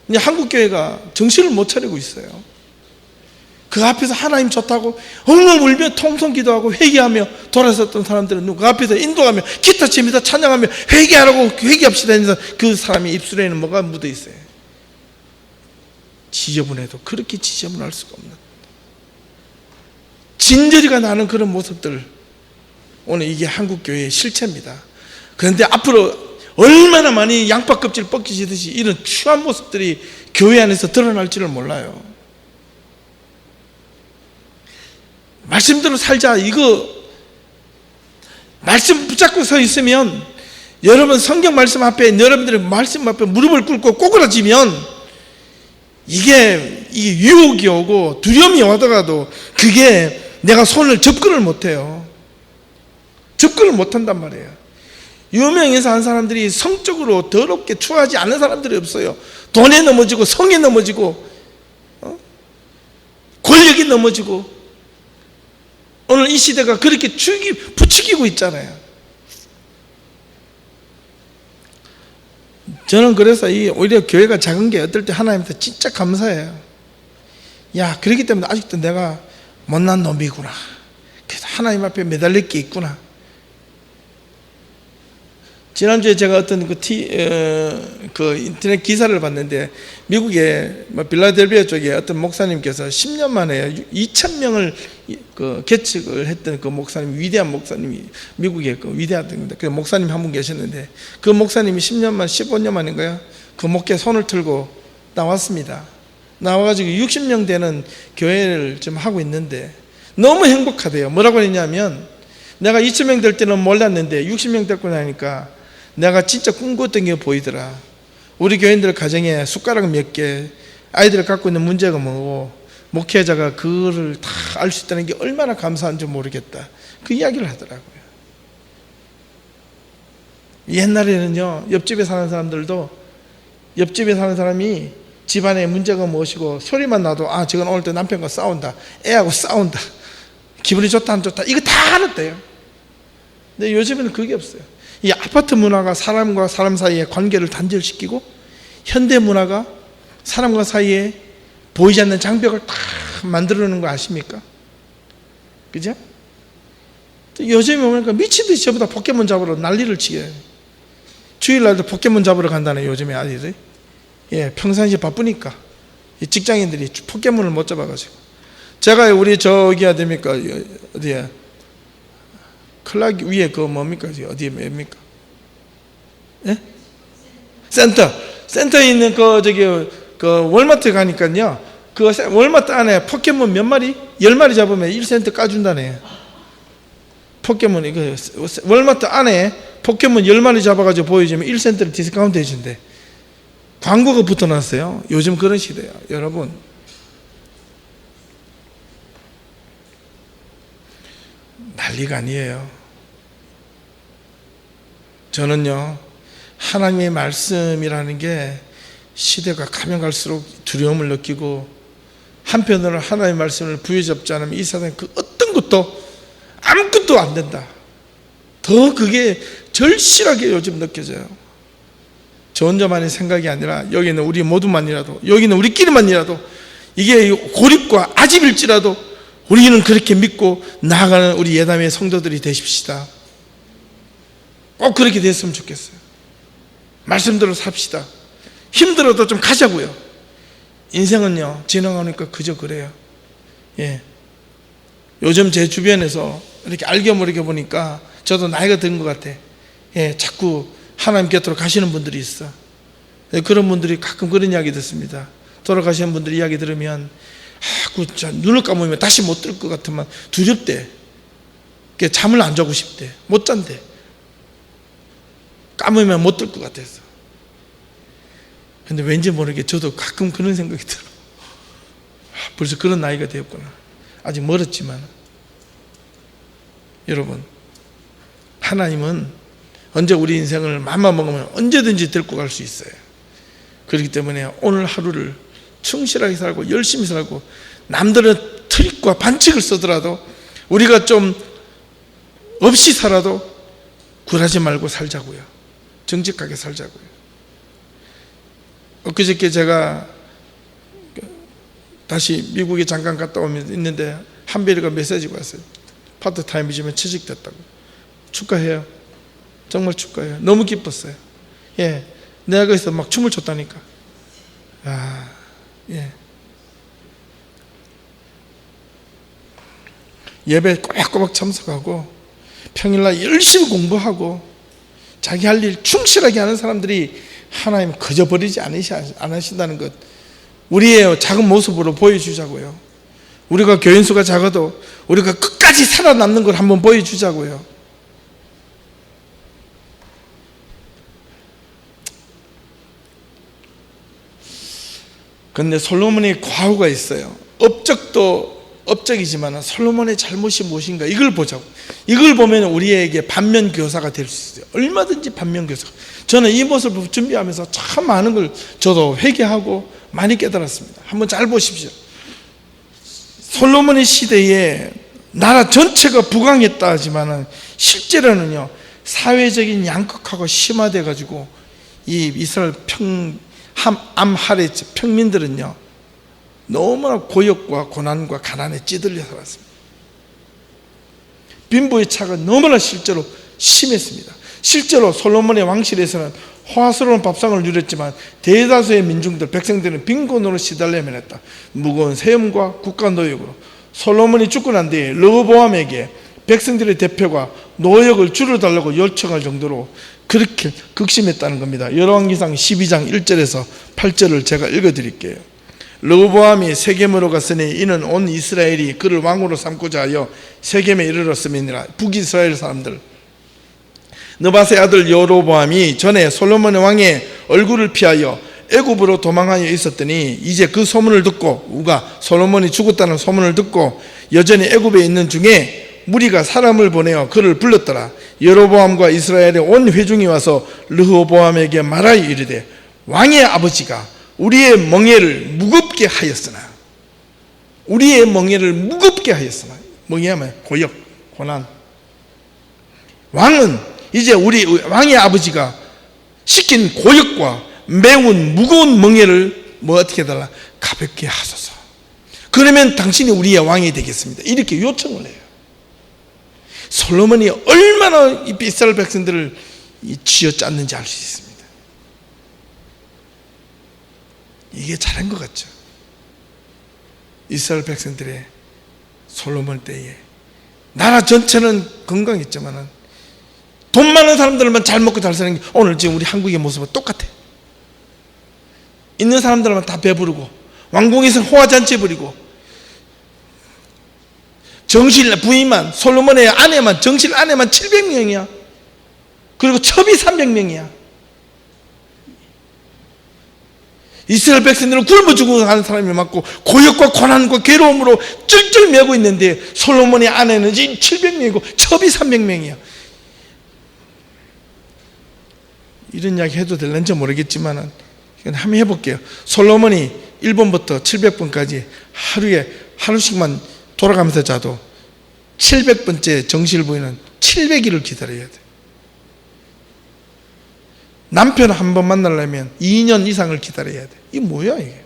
이제 한국 교회가 정신을 못 차리고 있어요. 그 앞에서 하나님 좋다고 엉엉 울며 통성 기도하고 회개하며 돌아섰던 사람들은 그 앞에서 인도하며 기타 치면서 찬양하며 회개하라고 회개합시다 해서 그 사람의 입술에는 뭐가 묻어 있어요? 지저분해도 그렇게 지저분할 수가 없는 진저리가 나는 그런 모습들, 오늘 이게 한국 교회의 실체입니다. 그런데 앞으로 얼마나 많이 양파 껍질 벗기시듯이 이런 추한 모습들이 교회 안에서 드러날지를 몰라요. 말씀대로 살자, 이거 말씀 붙잡고 서 있으면, 여러분 성경 말씀 앞에, 여러분들의 말씀 앞에 무릎을 꿇고 꼬꾸라지면 이게 유혹이 오고 두려움이 오다가도 그게 내가 손을 접근을 못해요. 접근을 못한단 말이에요. 유명해서 한 사람들이 성적으로 더럽게 추하지 않은 사람들이 없어요. 돈에 넘어지고 성에 넘어지고 권력이 넘어지고, 오늘 이 시대가 그렇게 부추기고 있잖아요. 저는 그래서 오히려 교회가 작은 게 어떨 때 하나님한테 진짜 감사해요. 야, 그렇기 때문에 아직도 내가 못난 놈이구나. 그래서 하나님 앞에 매달릴 게 있구나. 지난주에 제가 어떤 그 인터넷 기사를 봤는데, 미국의 빌라델비아 쪽에 어떤 목사님께서 10년 만에 2,000명을 개척을 했던 그 목사님, 위대한 목사님이, 미국의 그 위대한 그 목사님 한 분 계셨는데, 그 목사님이 10년 만, 15년 만인가요? 그 목에 손을 틀고 나왔습니다. 나와가지고 60명 되는 교회를 좀 하고 있는데 너무 행복하대요. 뭐라고 했냐면, 내가 2,000명 될 때는 몰랐는데 60명 됐고 나니까 내가 진짜 꿈꿨던 게 보이더라. 우리 교인들 가정에 숟가락 몇 개, 아이들 갖고 있는 문제가 뭐고, 목회자가 그거를 다 알 수 있다는 게 얼마나 감사한지 모르겠다. 그 이야기를 하더라고요. 옛날에는요, 옆집에 사는 사람들도, 옆집에 사는 사람이 집안에 문제가 무엇이고 소리만 나도, 아, 저건 오늘 또 남편과 싸운다, 애하고 싸운다, 기분이 좋다 안 좋다, 이거 다 알았대요. 근데 요즘에는 그게 없어요. 이 아파트 문화가 사람과 사람 사이의 관계를 단절시키고, 현대 문화가 사람과 사이에 보이지 않는 장벽을 다 만들어 놓는 거 아십니까? 그죠? 요즘에 보니까 미친듯이 저보다 포켓몬 잡으러 난리를 치게 해요. 주일날도 포켓몬 잡으러 간다네, 요즘에 아이들이. 예, 평상시에 바쁘니까 이 직장인들이 포켓몬을 못 잡아가지고. 제가 우리 저기 어야 됩니까? 어디야? 클락 위에 그 뭡니까? 어디에 뭡니까? 예? 센터에 있는 그 월마트 가니까요, 그 월마트 안에 포켓몬 몇 마리? 10마리 잡으면 1센트 까준다네. 포켓몬, 이거 월마트 안에 포켓몬 10마리 잡아가지고 보여주면 1센트를 디스카운트 해준대. 광고가 붙어놨어요. 요즘 그런 시대야, 여러분. 난리가 아니에요. 저는요, 하나님의 말씀이라는 게 시대가 가면 갈수록 두려움을 느끼고, 한편으로 하나님의 말씀을 부여잡지 않으면 이 세상에 그 어떤 것도 아무것도 안 된다. 더 그게 절실하게 요즘 느껴져요. 저 혼자만의 생각이 아니라 여기는 우리 모두만이라도, 여기는 우리끼리만이라도, 이게 고립과 아집일지라도 우리는 그렇게 믿고 나아가는 우리 예담의 성도들이 되십시다. 꼭 그렇게 됐으면 좋겠어요. 말씀대로 삽시다. 힘들어도 좀 가자고요. 인생은요, 지나가니까 그저 그래요. 예. 요즘 제 주변에서 이렇게 알게 모르게 보니까 저도 나이가 든 것 같아. 예, 자꾸 하나님 곁으로 가시는 분들이 있어. 예, 그런 분들이 가끔 그런 이야기 듣습니다. 돌아가시는 분들 이야기 들으면 눈을 감으면 다시 못 뜰 것 같으면 두렵대. 잠을 안 자고 싶대. 못 잔대. 감으면 못 뜰 것 같아서. 근데 왠지 모르게 저도 가끔 그런 생각이 들어. 벌써 그런 나이가 되었구나. 아직 멀었지만. 여러분, 하나님은 언제 우리 인생을 맘만 먹으면 언제든지 데리고 갈 수 있어요. 그렇기 때문에 오늘 하루를 충실하게 살고 열심히 살고, 남들은 트릭과 반칙을 쓰더라도 우리가 좀 없이 살아도 굴하지 말고 살자고요. 정직하게 살자고요. 엊그저께 제가 다시 미국에 잠깐 갔다 오면 있는데 한별이가 메시지가 왔어요. 파트타임이지만 취직됐다고. 축하해요. 정말 축하해요. 너무 기뻤어요. 예, 내가 거기서 막 춤을 췄다니까. 예. 예배 꼬박꼬박 참석하고 평일날 열심히 공부하고 자기 할 일 충실하게 하는 사람들이 하나님 그저 버리지 않으신다는 것, 우리의 작은 모습으로 보여주자고요. 우리가 교인수가 작아도 우리가 끝까지 살아남는 걸 한번 보여주자고요. 그런데 솔로몬의 과오가 있어요. 업적도 업적이지만 솔로몬의 잘못이 무엇인가, 이걸 보자고. 이걸 보면 우리에게 반면교사가 될 수 있어요. 얼마든지 반면교사. 저는 이 모습을 준비하면서 참 많은 걸 저도 회개하고 많이 깨달았습니다. 한번 잘 보십시오. 솔로몬의 시대에 나라 전체가 부강했다 하지만 실제로는요, 사회적인 양극화가 심화돼 가지고 이 이스라엘 암하레츠 평민들은요, 너무나 고역과 고난과 가난에 찌들려 살았습니다. 빈부의 차가 너무나 실제로 심했습니다. 실제로 솔로몬의 왕실에서는 호화스러운 밥상을 누렸지만 대다수의 민중들, 백성들은 빈곤으로 시달려야만 했다. 무거운 세금과 국가 노역으로. 솔로몬이 죽고 난 뒤에 르호보암에게 백성들의 대표가 노역을 줄여달라고 요청할 정도로 그렇게 극심했다는 겁니다. 열왕기상 12장 1절에서 8절을 제가 읽어드릴게요. 르호보암이 세겜으로 갔으니 이는 온 이스라엘이 그를 왕으로 삼고자 하여 세겜에 이르렀음이니라. 북이스라엘 사람들, 느밧의 아들 여로보암이 전에 솔로몬의 왕의 얼굴을 피하여 애굽으로 도망하여 있었더니 이제 그 소문을 듣고, 우가 솔로몬이 죽었다는 소문을 듣고 여전히 애굽에 있는 중에 무리가 사람을 보내어 그를 불렀더라. 여로보암과 이스라엘의 온 회중이 와서 르호보암에게 말하여 이르되, 왕의 아버지가 우리의 멍에를 무겁게 하였으나, 우리의 멍에를 무겁게 하였으나, 멍에하면 고역, 고난. 왕은 이제 우리 왕의 아버지가 시킨 고역과 매운 무거운 멍에를 어떻게 해달라? 가볍게 하소서. 그러면 당신이 우리의 왕이 되겠습니다. 이렇게 요청을 해요. 솔로몬이 얼마나 이 이스라엘 백성들을 쥐어짰는지 알 수 있습니다. 이게 잘한 것 같죠. 이스라엘 백성들의 솔로몬 때에 나라 전체는 건강했지만 돈 많은 사람들만 잘 먹고 잘 사는 게 오늘 지금 우리 한국의 모습은 똑같아. 있는 사람들만 다 배부르고 왕궁에서 호화잔치 부리고, 정실 부인만, 솔로몬의 아내만, 정실 아내만 700명이야. 그리고 첩이 300명이야. 이스라엘 백성들은 굶어 죽어가는 사람이 많고 고역과 고난과 괴로움으로 쩔쩔 매고 있는데 솔로몬의 아내는 700명이고 첩이 300명이야. 이런 이야기 해도 될는지 모르겠지만 한번 해볼게요. 솔로몬이 1번부터 700번까지 하루에 하루씩만 돌아가면서 자도 700번째 정실 부인은 700일을 기다려야 돼. 남편 한 번 만나려면 2년 이상을 기다려야 돼. 이게 뭐야 이게?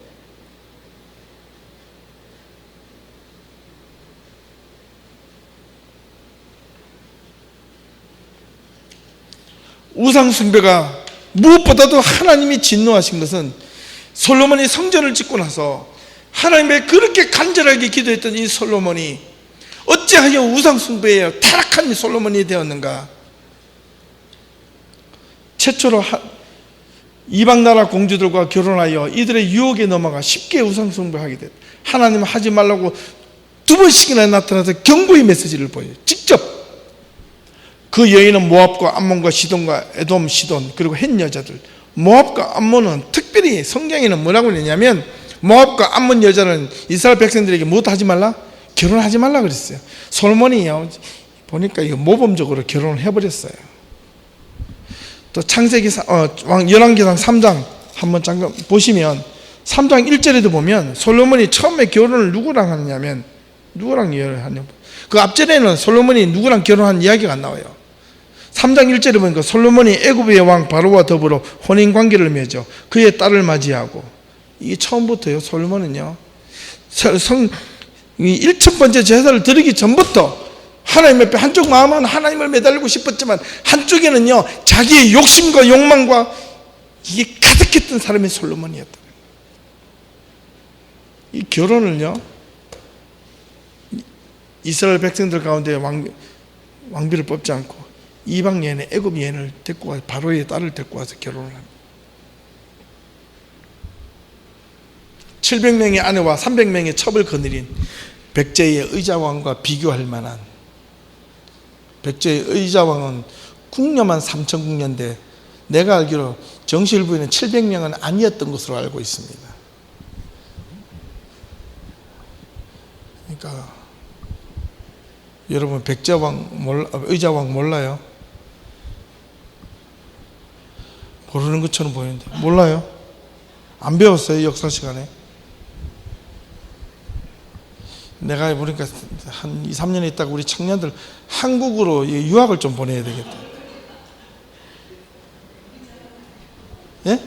우상숭배가 무엇보다도 하나님이 진노하신 것은 솔로몬이 성전을 짓고 나서 하나님의 그렇게 간절하게 기도했던 이 솔로몬이 어찌하여 우상숭배에 타락한 솔로몬이 되었는가? 최초로 이방나라 공주들과 결혼하여 이들의 유혹에 넘어가 쉽게 우상숭배하게 됐다. 하나님은 하지 말라고 2번씩이나 나타나서 경고의 메시지를 보여요. 직접. 그 여인은 모압과 암몬과 시돈과 에돔, 시돈, 그리고 헷 여자들. 모압과 암몬은 특별히 성경에는 뭐라고 그랬냐면, 모압과 암몬 여자는 이스라엘 백성들에게 무엇 하지 말라? 결혼하지 말라 그랬어요. 솔로몬이요, 보니까 이거 모범적으로 결혼을 해버렸어요. 또 창세기 열왕기상 3장 한번 잠깐 보시면 3장 1절에도 보면 솔로몬이 처음에 결혼을 누구랑 하느냐면, 누구랑 결혼하냐면, 그 앞절에는 솔로몬이 누구랑 결혼한 이야기가 안 나와요. 3장 1절에 보니까 솔로몬이 애굽의 왕 바로와 더불어 혼인관계를 맺어 그의 딸을 맞이하고, 이게 처음부터요. 솔로몬은요, 1,000번째 제사를 드리기 전부터 하나님 옆에 한쪽 마음은 하나님을 매달리고 싶었지만 한쪽에는요, 자기의 욕심과 욕망과 이게 가득했던 사람이 솔로몬이었다. 이 결혼을요, 이스라엘 백성들 가운데 왕비를 뽑지 않고 이방 여인의 애굽 여인을 데리고 와서 바로의 딸을 데리고 와서 결혼을 합니다. 700명의 아내와 300명의 첩을 거느린 백제의 의자왕과 비교할 만한, 백제의 의자왕은 궁녀만 3,000궁녀인데 내가 알기로 정실 부인은 700명은 아니었던 것으로 알고 있습니다. 그러니까 여러분, 의자왕 몰라요? 모르는 것처럼 보이는데 몰라요? 안 배웠어요? 역사 시간에? 내가 보니까 한 2, 3년 있다가 우리 청년들 한국으로 유학을 좀 보내야 되겠다. 예?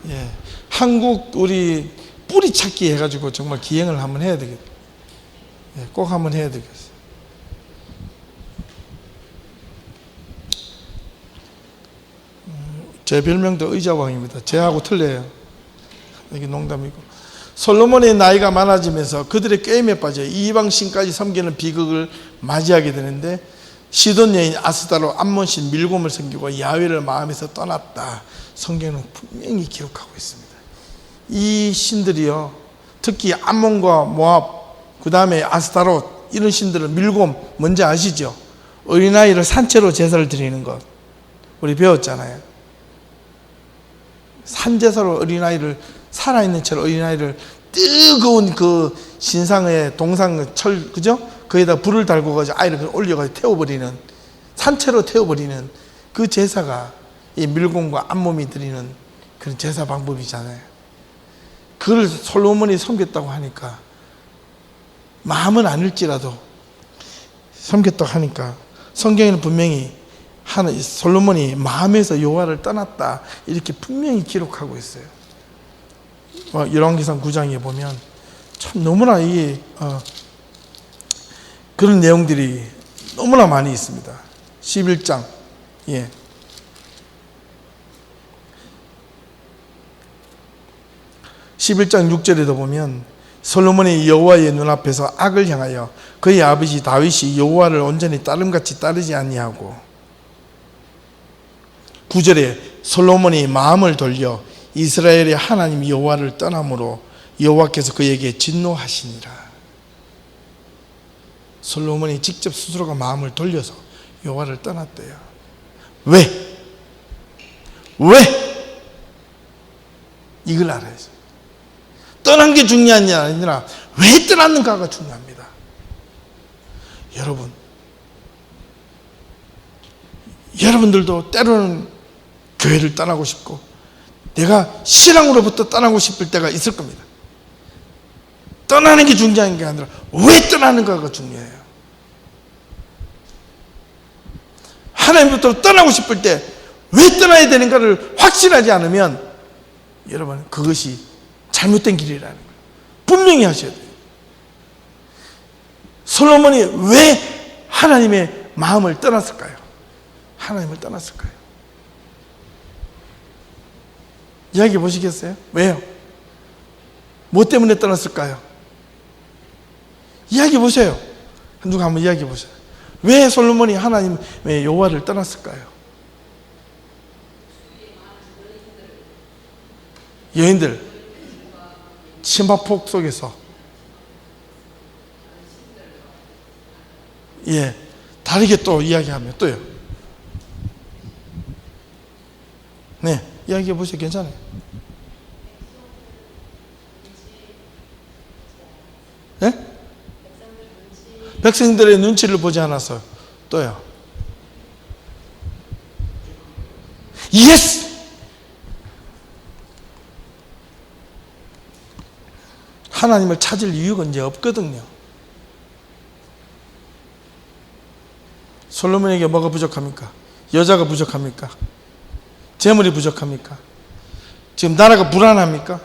예. 한국 우리 뿌리 찾기 해가지고 정말 기행을 한번 해야 되겠다. 예, 꼭 한번 해야 되겠어요. 제 별명도 의자왕입니다. 제하고 틀려요. 이게 농담이고. 솔로몬의 나이가 많아지면서 그들의 게임에 빠져 이방 신까지 섬기는 비극을 맞이하게 되는데, 시돈 여인 아스다로 암몬 신 밀곰을 섬기고 야훼를 마음에서 떠났다. 성경은 분명히 기록하고 있습니다. 이 신들이요, 특히 암몬과 모압, 그 다음에 아스타롯, 이런 신들은 밀곰 뭔지 아시죠? 어린아이를 산채로 제사를 드리는 것 우리 배웠잖아요. 산제사로 어린아이를, 살아있는 채로 어린아이를 뜨거운 그 신상의 동상 철, 그죠? 거기다 불을 달고 가지고 아이를 올려가지고 태워버리는, 산채로 태워버리는 그 제사가 이 밀곰과 암몸이 드리는 그런 제사 방법이잖아요. 그걸 솔로몬이 섬겼다고 하니까, 마음은 아닐지라도 섬겼다고 하니까 성경에는 분명히 솔로몬이 마음에서 여호와를 떠났다 이렇게 분명히 기록하고 있어요. 열왕기상 9장에 보면 참 너무나 그런 내용들이 너무나 많이 있습니다. 11장, 예. 11장 6절에도 보면 솔로몬이 여호와의 눈앞에서 악을 향하여 그의 아버지 다윗이 여호와를 온전히 따름같이 따르지 아니하고, 9절에 솔로몬이 마음을 돌려 이스라엘의 하나님 여호와를 떠남으로 여호와께서 그에게 진노하시니라. 솔로몬이 직접 스스로가 마음을 돌려서 여호와를 떠났대요. 왜? 이걸 알아야죠. 떠난 게 중요한 게 아니라 왜 떠났는가가 중요합니다. 여러분들도 때로는 교회를 떠나고 싶고 내가 신앙으로부터 떠나고 싶을 때가 있을 겁니다. 떠나는 게 중요한 게 아니라 왜 떠나는가가 중요해요. 하나님부터 떠나고 싶을 때 왜 떠나야 되는가를 확신하지 않으면 여러분 그것이 잘못된 길이라는 거예요. 분명히 하셔야 돼요. 솔로몬이 왜 하나님의 마음을 떠났을까요? 하나님을 떠났을까요? 이야기해 보시겠어요? 왜요? 뭐 때문에 떠났을까요? 이야기해 보세요. 누가 한번 이야기해 보세요. 왜 솔로몬이 하나님의 여호와를 떠났을까요? 여인들 침박폭 속에서 다르게 또 이야기하면 또요. 네, 이야기해 보세요. 괜찮아요. 네? 백성들의 눈치를 보지 않아서 또요. 예스! 하나님을 찾을 이유가 이제 없거든요. 솔로몬에게 뭐가 부족합니까? 여자가 부족합니까? 재물이 부족합니까? 지금 나라가 불안합니까?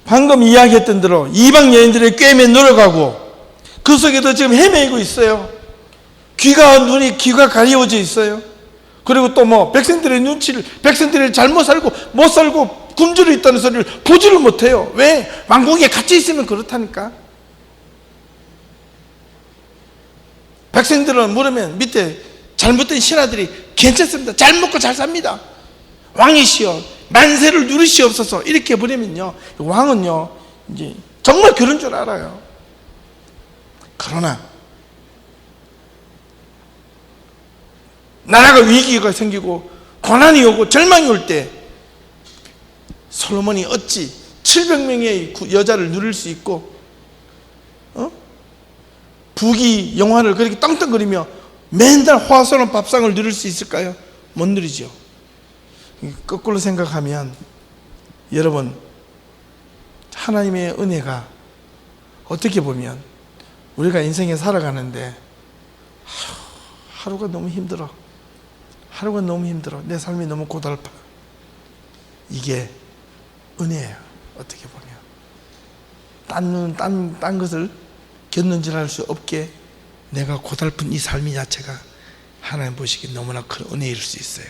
방금 이야기했던 대로 이방 여인들의 꾀임에 노력하고 그 속에도 지금 헤매고 있어요. 귀가 가리워져 있어요. 그리고 또 뭐 백성들이 잘못 살고 못 살고 굶주려 있다는 소리를 보지를 못해요. 왜? 왕궁에 갇혀 있으면 그렇다니까. 백성들은 물으면 밑에 잘못된 신하들이 괜찮습니다. 잘 먹고 잘 삽니다. 왕이시여 만세를 누리시옵소서 이렇게 부르면요, 왕은요 이제 정말 그런 줄 알아요. 그러나 나라가 위기가 생기고 고난이 오고 절망이 올 때 솔로몬이 어찌 700명의 여자를 누릴 수 있고 부귀 영화를 그렇게 떵떵거리며 맨날 화소한 밥상을 누릴 수 있을까요? 못 누리죠. 거꾸로 생각하면 여러분 하나님의 은혜가 어떻게 보면 우리가 인생에 살아가는데 하루가 너무 힘들어. 하루가 너무 힘들어. 내 삶이 너무 고달파. 이게 은혜예요. 어떻게 보면 딴 것을 견눈질할 수 없게 내가 고달픈 이 삶이 자체가 하나님 보시기에 너무나 큰 은혜일 수 있어요.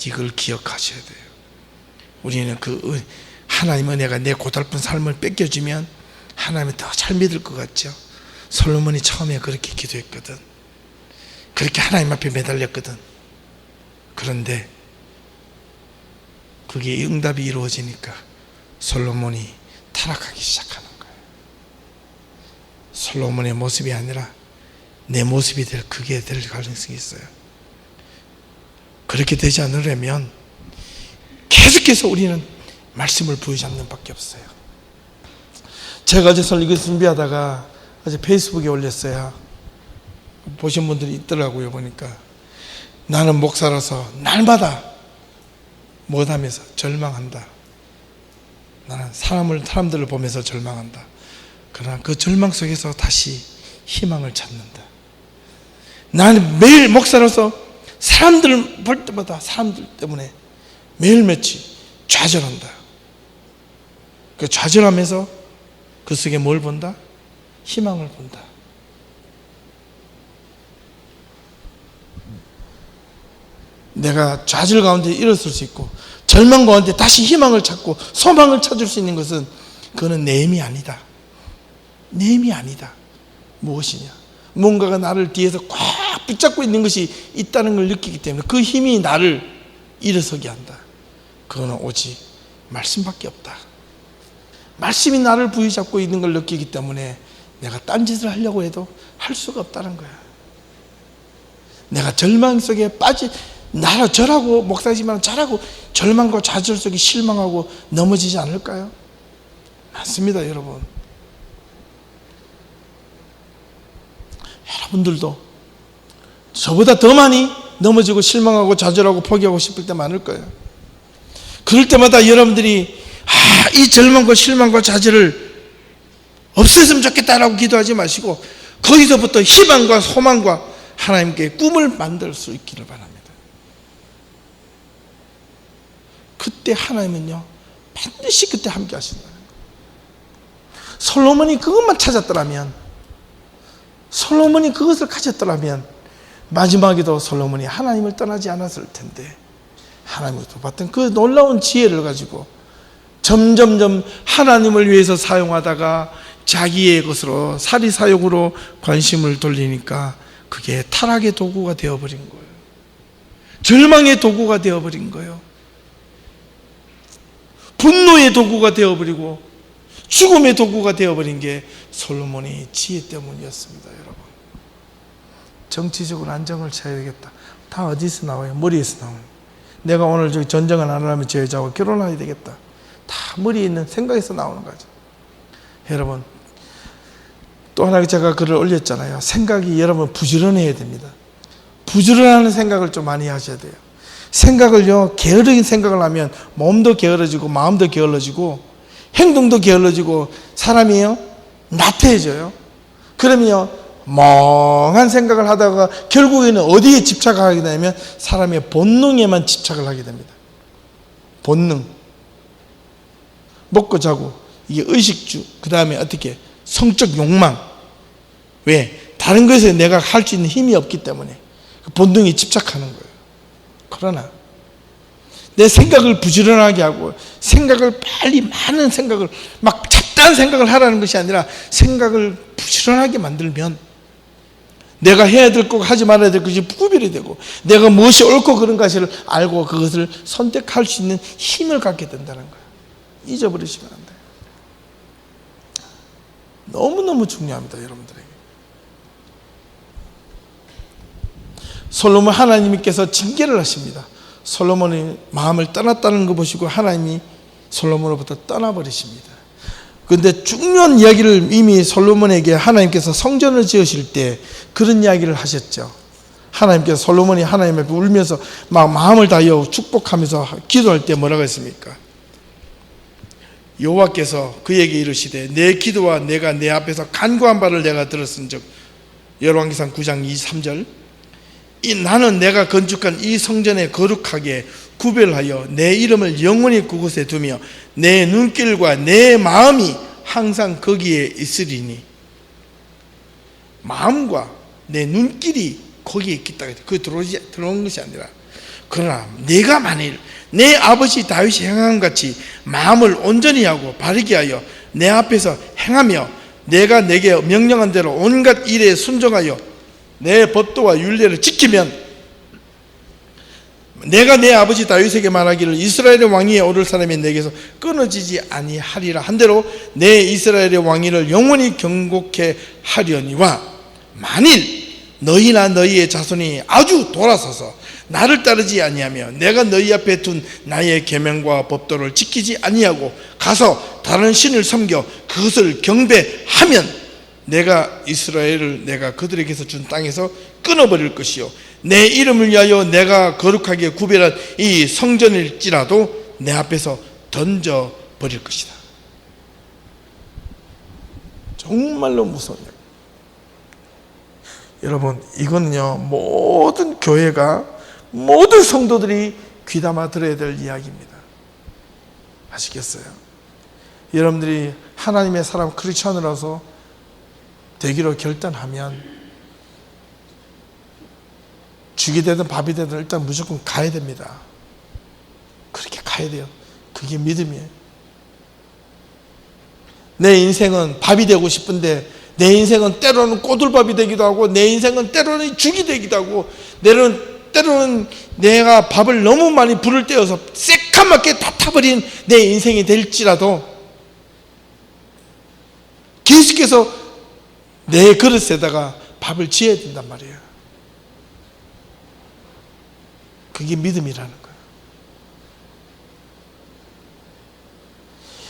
이걸 기억하셔야 돼요. 우리는 그 하나님 은혜가 내 고달픈 삶을 뺏겨주면 하나님을 더 잘 믿을 것 같죠. 솔로몬이 처음에 그렇게 기도했거든. 그렇게 하나님 앞에 매달렸거든. 그런데 그게 응답이 이루어지니까 솔로몬이 타락하기 시작하는 거예요. 솔로몬의 모습이 아니라 내 모습이 그게 될 가능성이 있어요. 그렇게 되지 않으려면 계속해서 우리는 말씀을 부여잡는 밖에 없어요. 제가 어제 설교 준비하다가 어제 페이스북에 올렸어요. 보신 분들이 있더라고요. 보니까 나는 목사라서 날마다 못하면서 절망한다. 나는 사람들을 보면서 절망한다. 그러나 그 절망 속에서 다시 희망을 찾는다. 나는 매일 목사로서 사람들을 볼 때마다 사람들 때문에 매일매일 좌절한다. 그 좌절하면서 그 속에 뭘 본다? 희망을 본다. 내가 좌절 가운데 일어설 수 있고 절망 가운데 다시 희망을 찾고 소망을 찾을 수 있는 것은 그거는 내 힘이 아니다. 내 힘이 아니다. 무엇이냐? 뭔가가 나를 뒤에서 꽉 붙잡고 있는 것이 있다는 걸 느끼기 때문에 그 힘이 나를 일어서게 한다. 그거는 오직 말씀밖에 없다. 말씀이 나를 부여잡고 있는 걸 느끼기 때문에 내가 딴짓을 하려고 해도 할 수가 없다는 거야. 내가 절망 속에 저라고 목사지만 저라고 절망과 좌절 속에 실망하고 넘어지지 않을까요? 맞습니다, 여러분. 여러분들도 저보다 더 많이 넘어지고 실망하고 좌절하고 포기하고 싶을 때 많을 거예요. 그럴 때마다 여러분들이 이 절망과 실망과 좌절을 없애으면 좋겠다라고 기도하지 마시고 거기서부터 희망과 소망과 하나님께 꿈을 만들 수 있기를 바랍니다. 그때 하나님은요 반드시 그때 함께 하신다는 거예요. 솔로몬이 그것만 찾았더라면, 솔로몬이 그것을 가졌더라면 마지막에도 솔로몬이 하나님을 떠나지 않았을 텐데, 하나님으로부터 받던 그 놀라운 지혜를 가지고 점점점 하나님을 위해서 사용하다가 자기의 것으로 사리사욕으로 관심을 돌리니까 그게 타락의 도구가 되어버린 거예요. 절망의 도구가 되어버린 거예요. 분노의 도구가 되어버리고 죽음의 도구가 되어버린 게 솔로몬의 지혜 때문이었습니다. 여러분, 정치적으로 안정을 쳐야 되겠다. 다 어디서 나와요? 머리에서 나와요. 내가 오늘 저기 전쟁을 안 하려면 저 여자하고 결혼해야 되겠다. 다 머리에 있는 생각에서 나오는 거죠. 여러분, 또 하나 제가 글을 올렸잖아요. 생각이 여러분 부지런해야 됩니다. 부지런하는 생각을 좀 많이 하셔야 돼요. 생각을요, 게으르긴 생각을 하면 몸도 게으러지고 마음도 게을러지고 행동도 게을러지고 사람이요 나태해져요. 그러면요 멍한 생각을 하다가 결국에는 어디에 집착하게 되냐면 사람의 본능에만 집착을 하게 됩니다. 본능, 먹고 자고, 이게 의식주, 그 다음에 어떻게 성적 욕망. 왜? 다른 것에 내가 할 수 있는 힘이 없기 때문에 본능에 집착하는 거예요. 그러나 내 생각을 부지런하게 하고 생각을 빨리, 많은 생각을 막 잡다한 생각을 하라는 것이 아니라 생각을 부지런하게 만들면 내가 해야 될 것, 하지 말아야 될 것이 구별이 되고 내가 무엇이 옳고 그른 것을 알고 그것을 선택할 수 있는 힘을 갖게 된다는 거예요. 잊어버리시면 안 돼요. 너무너무 중요합니다, 여러분들에게. 솔로몬, 하나님께서 징계를 하십니다. 솔로몬의 마음을 떠났다는 거 보시고 하나님이 솔로몬으로부터 떠나버리십니다. 그런데 중요한 이야기를 이미 솔로몬에게 하나님께서 성전을 지으실 때 그런 이야기를 하셨죠. 하나님께서 솔로몬이 하나님 앞에 울면서 막 마음을 다하여 축복하면서 기도할 때 뭐라고 했습니까? 여호와께서 그에게 이르시되 내 기도와 내가 내 앞에서 간구한 바를 내가 들었은즉, 열왕기상 9장 23절, 나는 내가 건축한 이 성전에 거룩하게 구별하여 내 이름을 영원히 그곳에 두며 내 눈길과 내 마음이 항상 거기에 있으리니, 마음과 내 눈길이 거기에 있겠다. 그게 들어오는 것이 아니라, 그러나 내가 만일 내 아버지 다윗이 행한 같이 마음을 온전히 하고 바르게 하여 내 앞에서 행하며 내가 내게 명령한 대로 온갖 일에 순종하여 내 법도와 율례를 지키면, 내가 내 아버지 다윗에게 말하기를 이스라엘의 왕위에 오를 사람이 내게서 끊어지지 아니하리라 한대로 내 이스라엘의 왕위를 영원히 경고케 하려니와, 만일 너희나 너희의 자손이 아주 돌아서서 나를 따르지 아니하며 내가 너희 앞에 둔 나의 계명과 법도를 지키지 아니하고 가서 다른 신을 섬겨 그것을 경배하면 내가 이스라엘을 내가 그들에게서 준 땅에서 끊어버릴 것이요 내 이름을 위하여 내가 거룩하게 구별한 이 성전일지라도 내 앞에서 던져버릴 것이다. 정말로 무서운 일. 여러분, 이거는요 모든 교회가, 모든 성도들이 귀담아 들어야 될 이야기입니다. 아시겠어요? 여러분들이 하나님의 사람 크리스천으로서 되기로 결단하면 죽이 되든 밥이 되든 일단 무조건 가야 됩니다. 그렇게 가야 돼요. 그게 믿음이에요. 내 인생은 밥이 되고 싶은데 내 인생은 때로는 꼬들밥이 되기도 하고 내 인생은 때로는 죽이 되기도 하고 때로는 내가 밥을 너무 많이 불을 떼어서 새까맣게 다 타버린 내 인생이 될지라도 계속해서 내 그릇에다가 밥을 지어야 된단 말이에요. 그게 믿음이라는 거예요.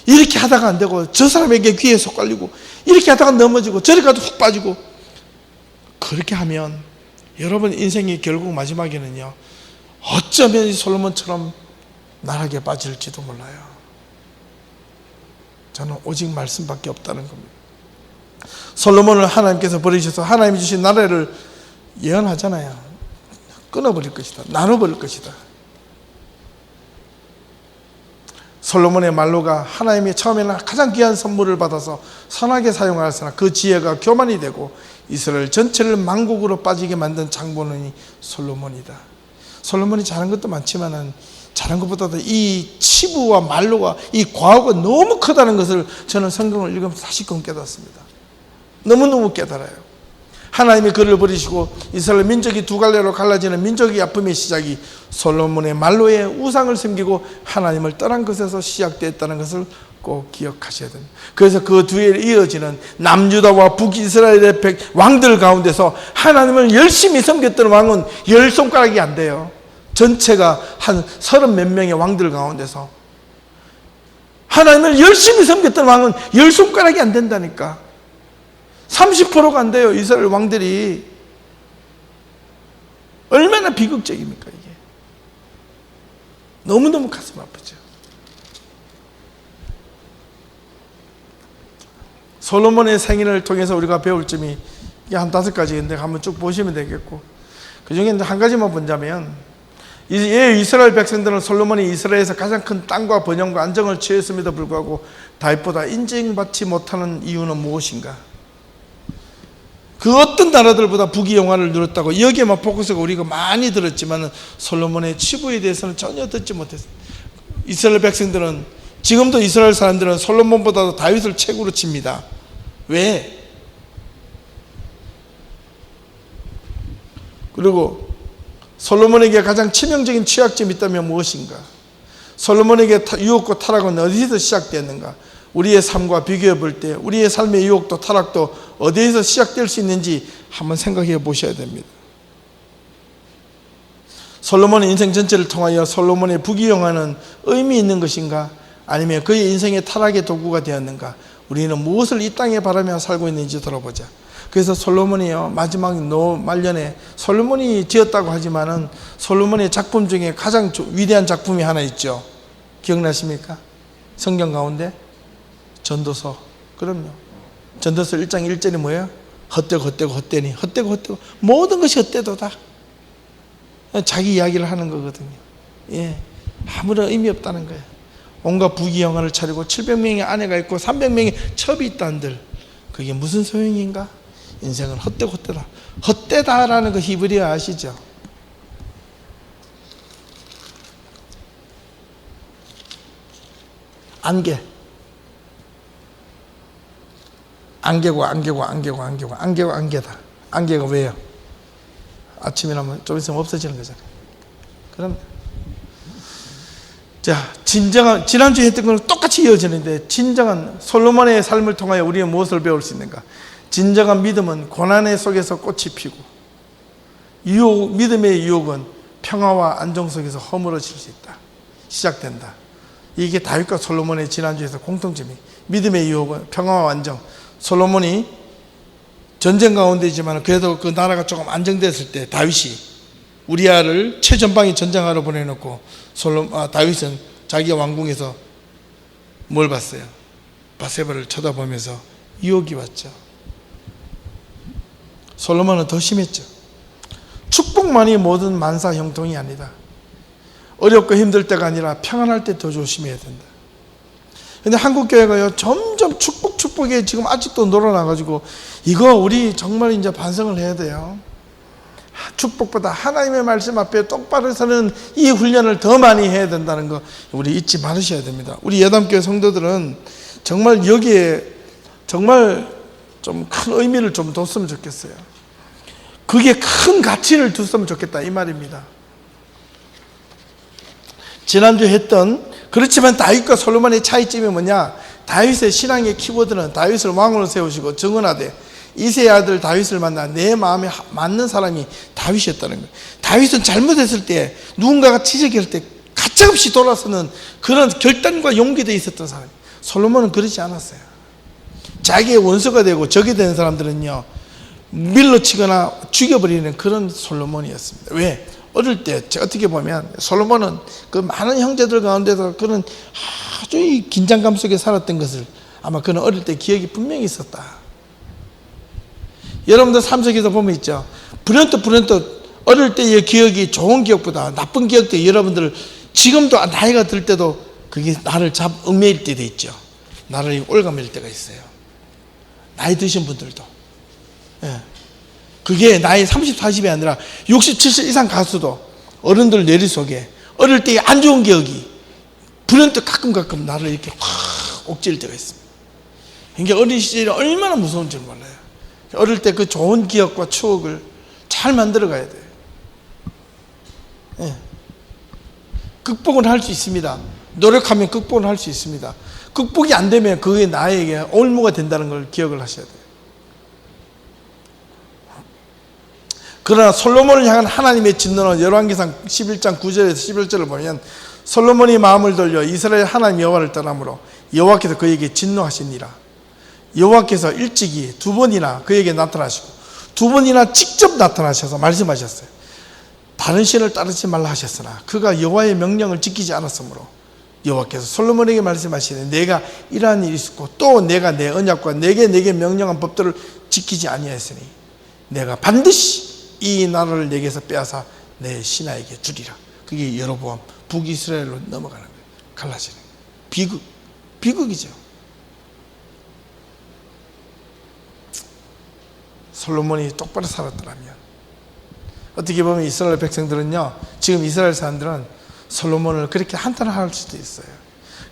이렇게 하다가 안 되고 저 사람에게 귀에 속 깔리고 이렇게 하다가 넘어지고 저리 가도 훅 빠지고, 그렇게 하면 여러분 인생이 결국 마지막에는요 어쩌면 솔로몬처럼 나락에 빠질지도 몰라요. 저는 오직 말씀밖에 없다는 겁니다. 솔로몬을 하나님께서 버리셔서 하나님이 주신 나라를 예언하잖아요. 끊어버릴 것이다. 나눠버릴 것이다. 솔로몬의 말로가 하나님이 처음에는 가장 귀한 선물을 받아서 선하게 사용하였으나 그 지혜가 교만이 되고 이스라엘 전체를 망국으로 빠지게 만든 장본인이 솔로몬이다. 솔로몬이 잘한 것도 많지만은 잘한 것보다도 이 치부와 말로가, 이 과오가 너무 크다는 것을 저는 성경을 읽으면서 다시금 깨닫습니다. 너무너무 깨달아요. 하나님이 그를 버리시고 이스라엘 민족이 두 갈래로 갈라지는 민족의 아픔의 시작이 솔로몬의 말로의 우상을 섬기고 하나님을 떠난 것에서 시작되었다는 것을 꼭 기억하셔야 됩니다. 그래서 그 뒤에 이어지는 남유다와 북이스라엘의 왕들 가운데서 하나님을 열심히 섬겼던 왕은 10손가락이 안 돼요. 전체가 한 30몇 명의 왕들 가운데서 하나님을 열심히 섬겼던 왕은 10손가락이 안 된다니까. 30%가 안 돼요. 이스라엘 왕들이. 얼마나 비극적입니까 이게. 너무너무 가슴 아프죠. 솔로몬의 생애를 통해서 우리가 배울 점이 이게 한 5가지인데 한번 쭉 보시면 되겠고, 그 중에 한 가지만 본다면, 이스라엘 백성들은 솔로몬이 이스라엘에서 가장 큰 땅과 번영과 안정을 취했음에도 불구하고 다윗보다 인정받지 못하는 이유는 무엇인가? 그 어떤 나라들보다 부귀영화를 누렸다고 여기에만 포커스가 우리가 많이 들었지만 솔로몬의 치부에 대해서는 전혀 듣지 못했어요. 이스라엘 백성들은, 지금도 이스라엘 사람들은 솔로몬보다도 다윗을 최고로 칩니다. 왜? 그리고 솔로몬에게 가장 치명적인 취약점이 있다면 무엇인가? 솔로몬에게 유혹과 타락은 어디서 시작되었는가? 우리의 삶과 비교해 볼 때 우리의 삶의 유혹도 타락도 어디에서 시작될 수 있는지 한번 생각해 보셔야 됩니다. 솔로몬의 인생 전체를 통하여 솔로몬의 부귀영화는 의미 있는 것인가? 아니면 그의 인생의 타락의 도구가 되었는가? 우리는 무엇을 이 땅에 바라며 살고 있는지 들어보자. 그래서 솔로몬이요, 마지막 말년에 솔로몬이 지었다고 하지만은 솔로몬의 작품 중에 가장 위대한 작품이 하나 있죠. 기억나십니까? 성경 가운데 전도서. 그럼요. 전도서 1장 1절이 뭐예요? 헛되고 헛되고 헛되니, 헛되고 헛되고 모든 것이 헛되도다. 자기 이야기를 하는 거거든요. 예, 아무런 의미 없다는 거예요. 온갖 부귀영화를 차리고 700명의 아내가 있고 300명의 첩이 있다는들 그게 무슨 소용인가? 인생은 헛되고 헛되다. 헛되다라는 거 히브리어 아시죠? 안개. 안개고 안개고 안개고 안개고 안개고 안개다. 안개가 왜요? 아침이라면 좀 있으면 없어지는 거잖아요. 그럼 자, 진정한, 지난주에 했던 거는 똑같이 이어지는데 진정한 솔로몬의 삶을 통하여 우리는 무엇을 배울 수 있는가? 진정한 믿음은 고난의 속에서 꽃이 피고 믿음의 유혹은 평화와 안정 속에서 허물어질 수 있다. 시작된다. 이게 다윗과 솔로몬의 지난주에서 공통점이, 믿음의 유혹은 평화와 안정. 솔로몬이 전쟁 가운데이지만 그래도 그 나라가 조금 안정됐을 때 다윗이 우리아를 최전방에 전쟁하러 보내놓고 다윗은 자기가 왕궁에서 뭘 봤어요? 바세바를 쳐다보면서 유혹이 왔죠. 솔로몬은 더 심했죠. 축복만이 모든 만사 형통이 아니다. 어렵고 힘들 때가 아니라 평안할 때 더 조심해야 된다. 근데 한국교회가요, 점점 축복에 지금 아직도 놀아나가지고, 이거 우리 정말 이제 반성을 해야 돼요. 축복보다 하나님의 말씀 앞에 똑바로 서는 이 훈련을 더 많이 해야 된다는 거 우리 잊지 말으셔야 됩니다. 우리 예담교회 성도들은 정말 여기에 정말 좀 큰 의미를 좀 뒀으면 좋겠어요. 그게 큰 가치를 뒀으면 좋겠다 이 말입니다. 지난주에 했던, 그렇지만 다윗과 솔로몬의 차이점이 뭐냐? 다윗의 신앙의 키워드는 다윗을 왕으로 세우시고 정언하되 이새의 아들 다윗을 만나 내 마음에 맞는 사람이 다윗이었다는 거예요. 다윗은 잘못했을 때, 누군가가 지적할 때 가차없이 돌아서는 그런 결단과 용기도 있었던 사람이에요. 솔로몬은 그러지 않았어요. 자기의 원수가 되고 적이 되는 사람들은요, 밀어치거나 죽여버리는 그런 솔로몬이었습니다. 왜? 어릴 때 어떻게 보면 솔로몬은 그 많은 형제들 가운데서 그런 아주 긴장감 속에 살았던 것을 아마 그는 어릴 때 기억이 분명히 있었다. 여러분들 삶 속에서 보면 있죠. 불현듯 어릴 때의 기억이 좋은 기억보다 나쁜 기억도 여러분들 지금도 나이가 들 때도 그게 나를 얽매일 때도 있죠. 나를 올가맬 때가 있어요. 나이 드신 분들도. 예. 그게 나이 30, 40이 아니라 60, 70 이상 가수도 어른들 뇌리 속에 어릴 때의 안 좋은 기억이 불현듯 가끔 나를 이렇게 확 옥죄일 때가 있습니다. 그러니까 어린 시절이 얼마나 무서운지 몰라요. 어릴 때 그 좋은 기억과 추억을 잘 만들어 가야 돼요. 예. 극복은 할 수 있습니다. 노력하면 극복은 할 수 있습니다. 극복이 안 되면 그게 나에게 올무가 된다는 걸 기억을 하셔야 돼요. 그러나 솔로몬을 향한 하나님의 진노는 열왕기상 11장 9절에서 11절을 보면 솔로몬이 마음을 돌려 이스라엘 하나님 여호와를 떠남으로 여호와께서 그에게 진노하시니라. 여호와께서 일찍이 두 번이나 그에게 나타나시고 두 번이나 직접 나타나셔서 말씀하셨어요. 다른 신을 따르지 말라 하셨으나 그가 여호와의 명령을 지키지 않았으므로 여호와께서 솔로몬에게 말씀하시되 내가 이러한 일이 있었고 또 내가 내 언약과 내게 명령한 법들을 지키지 아니하였으니 내가 반드시 이 나라를 내게서 빼앗아 내 신하에게 주리라. 그게 여로보암 북이스라엘로 넘어가는 거예요. 갈라지는 거예요. 비극이죠. 솔로몬이 똑바로 살았더라면 어떻게 보면 이스라엘 백성들은요, 지금 이스라엘 사람들은 솔로몬을 그렇게 한탄할 수도 있어요.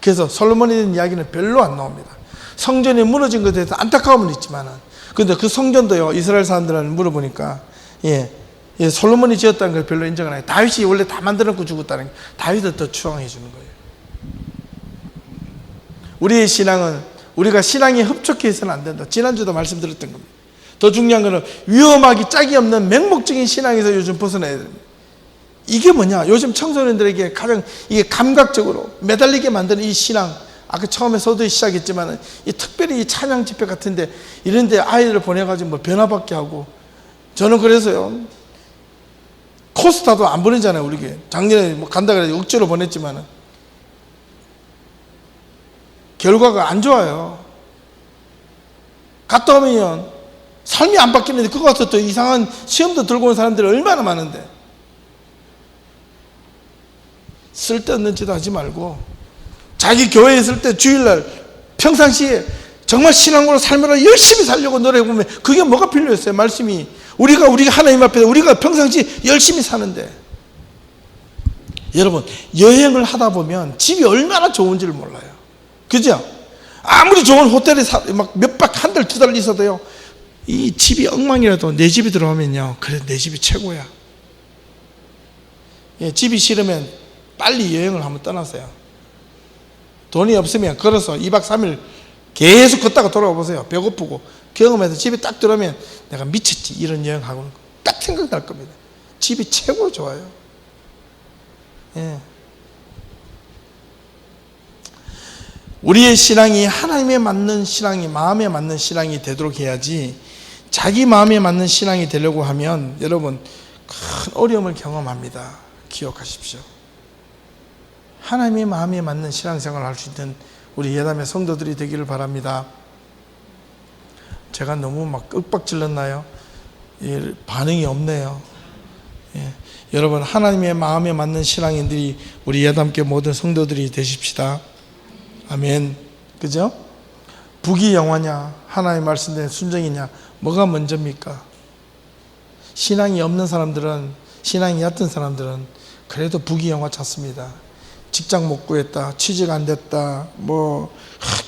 그래서 솔로몬에 대한 이야기는 별로 안 나옵니다. 성전이 무너진 것에 대해서 안타까움은 있지만은, 근데 그 성전도요, 이스라엘 사람들은 물어보니까 솔로몬이 지었다는 걸 별로 인정을 안 해요. 다윗이 원래 다 만들어놓고 죽었다는 게 다윗을 더 추앙해 주는 거예요. 우리의 신앙은 우리가 신앙에 흡족해서는 안 된다. 지난주도 말씀드렸던 겁니다. 더 중요한 것은 위험하기 짝이 없는 맹목적인 신앙에서 요즘 벗어나야 됩니다. 이게 뭐냐? 요즘 청소년들에게 가장 이게 감각적으로 매달리게 만드는 이 신앙, 아까 처음에 서두에 시작했지만 이 특별히 이 찬양 집회 같은데 이런데 아이들을 보내가지고 뭐 변화받게 하고, 저는 그래서요 코스타도 안 보내잖아요. 우리 교회 작년에 뭐 간다 그래서 억지로 보냈지만은 결과가 안 좋아요. 갔다 오면 삶이 안 바뀌는데 그거 가서 또 이상한 시험도 들고 온 사람들이 얼마나 많은데, 쓸데없는 짓 하지 말고 자기 교회에 있을 때 주일날 평상시에 정말 신앙으로 삶을 열심히 살려고 노력해보면 그게 뭐가 필요했어요? 말씀이 우리가 하나님 앞에서 우리가 평상시 열심히 사는데, 여러분 여행을 하다 보면 집이 얼마나 좋은지를 몰라요. 그죠? 아무리 좋은 호텔에 막 몇 박 한 달 두 달 있어도요, 이 집이 엉망이라도 내 집에 들어오면요, 그래 내 집이 최고야. 집이 싫으면 빨리 여행을 한번 떠나세요. 돈이 없으면 걸어서 2박 3일 계속 걷다가 돌아와 보세요. 배고프고 경험해서 집에 딱 들어오면 내가 미쳤지 이런 여행하고는 딱 생각날 겁니다. 집이 최고 좋아요. 우리의 신앙이 하나님에 맞는 신앙이, 마음에 맞는 신앙이 되도록 해야지, 자기 마음에 맞는 신앙이 되려고 하면 여러분 큰 어려움을 경험합니다. 기억하십시오. 하나님의 마음에 맞는 신앙생활을 할 수 있는 우리 예담의 성도들이 되기를 바랍니다. 제가 너무 막 윽박질렀나요? 반응이 없네요. 여러분 하나님의 마음에 맞는 신앙인들이 우리 예담교회 모든 성도들이 되십시다. 아멘. 그죠? 북이 영화냐 하나님의 말씀대로 순종이냐, 뭐가 먼저입니까? 신앙이 없는 사람들은, 신앙이 얕은 사람들은 그래도 북이 영화 찾습니다. 직장 못 구했다, 취직 안 됐다,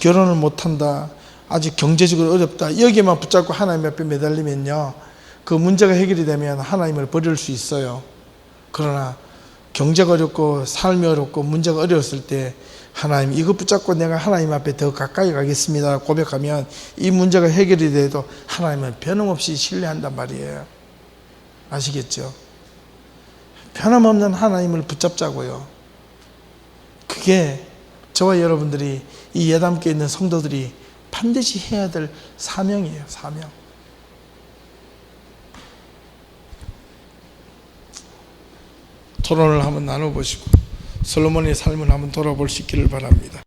결혼을 못 한다, 아직 경제적으로 어렵다, 여기에만 붙잡고 하나님 앞에 매달리면요, 그 문제가 해결이 되면 하나님을 버릴 수 있어요. 그러나 경제가 어렵고 삶이 어렵고 문제가 어려웠을 때 하나님 이거 붙잡고 내가 하나님 앞에 더 가까이 가겠습니다 고백하면 이 문제가 해결이 돼도 하나님은 변함없이 신뢰한단 말이에요. 아시겠죠? 변함없는 하나님을 붙잡자고요. 그게 저와 여러분들이, 이 예담교에 있는 성도들이 반드시 해야 될 사명이에요. 사명. 토론을 한번 나눠보시고 솔로몬의 삶을 한번 돌아볼 수 있기를 바랍니다.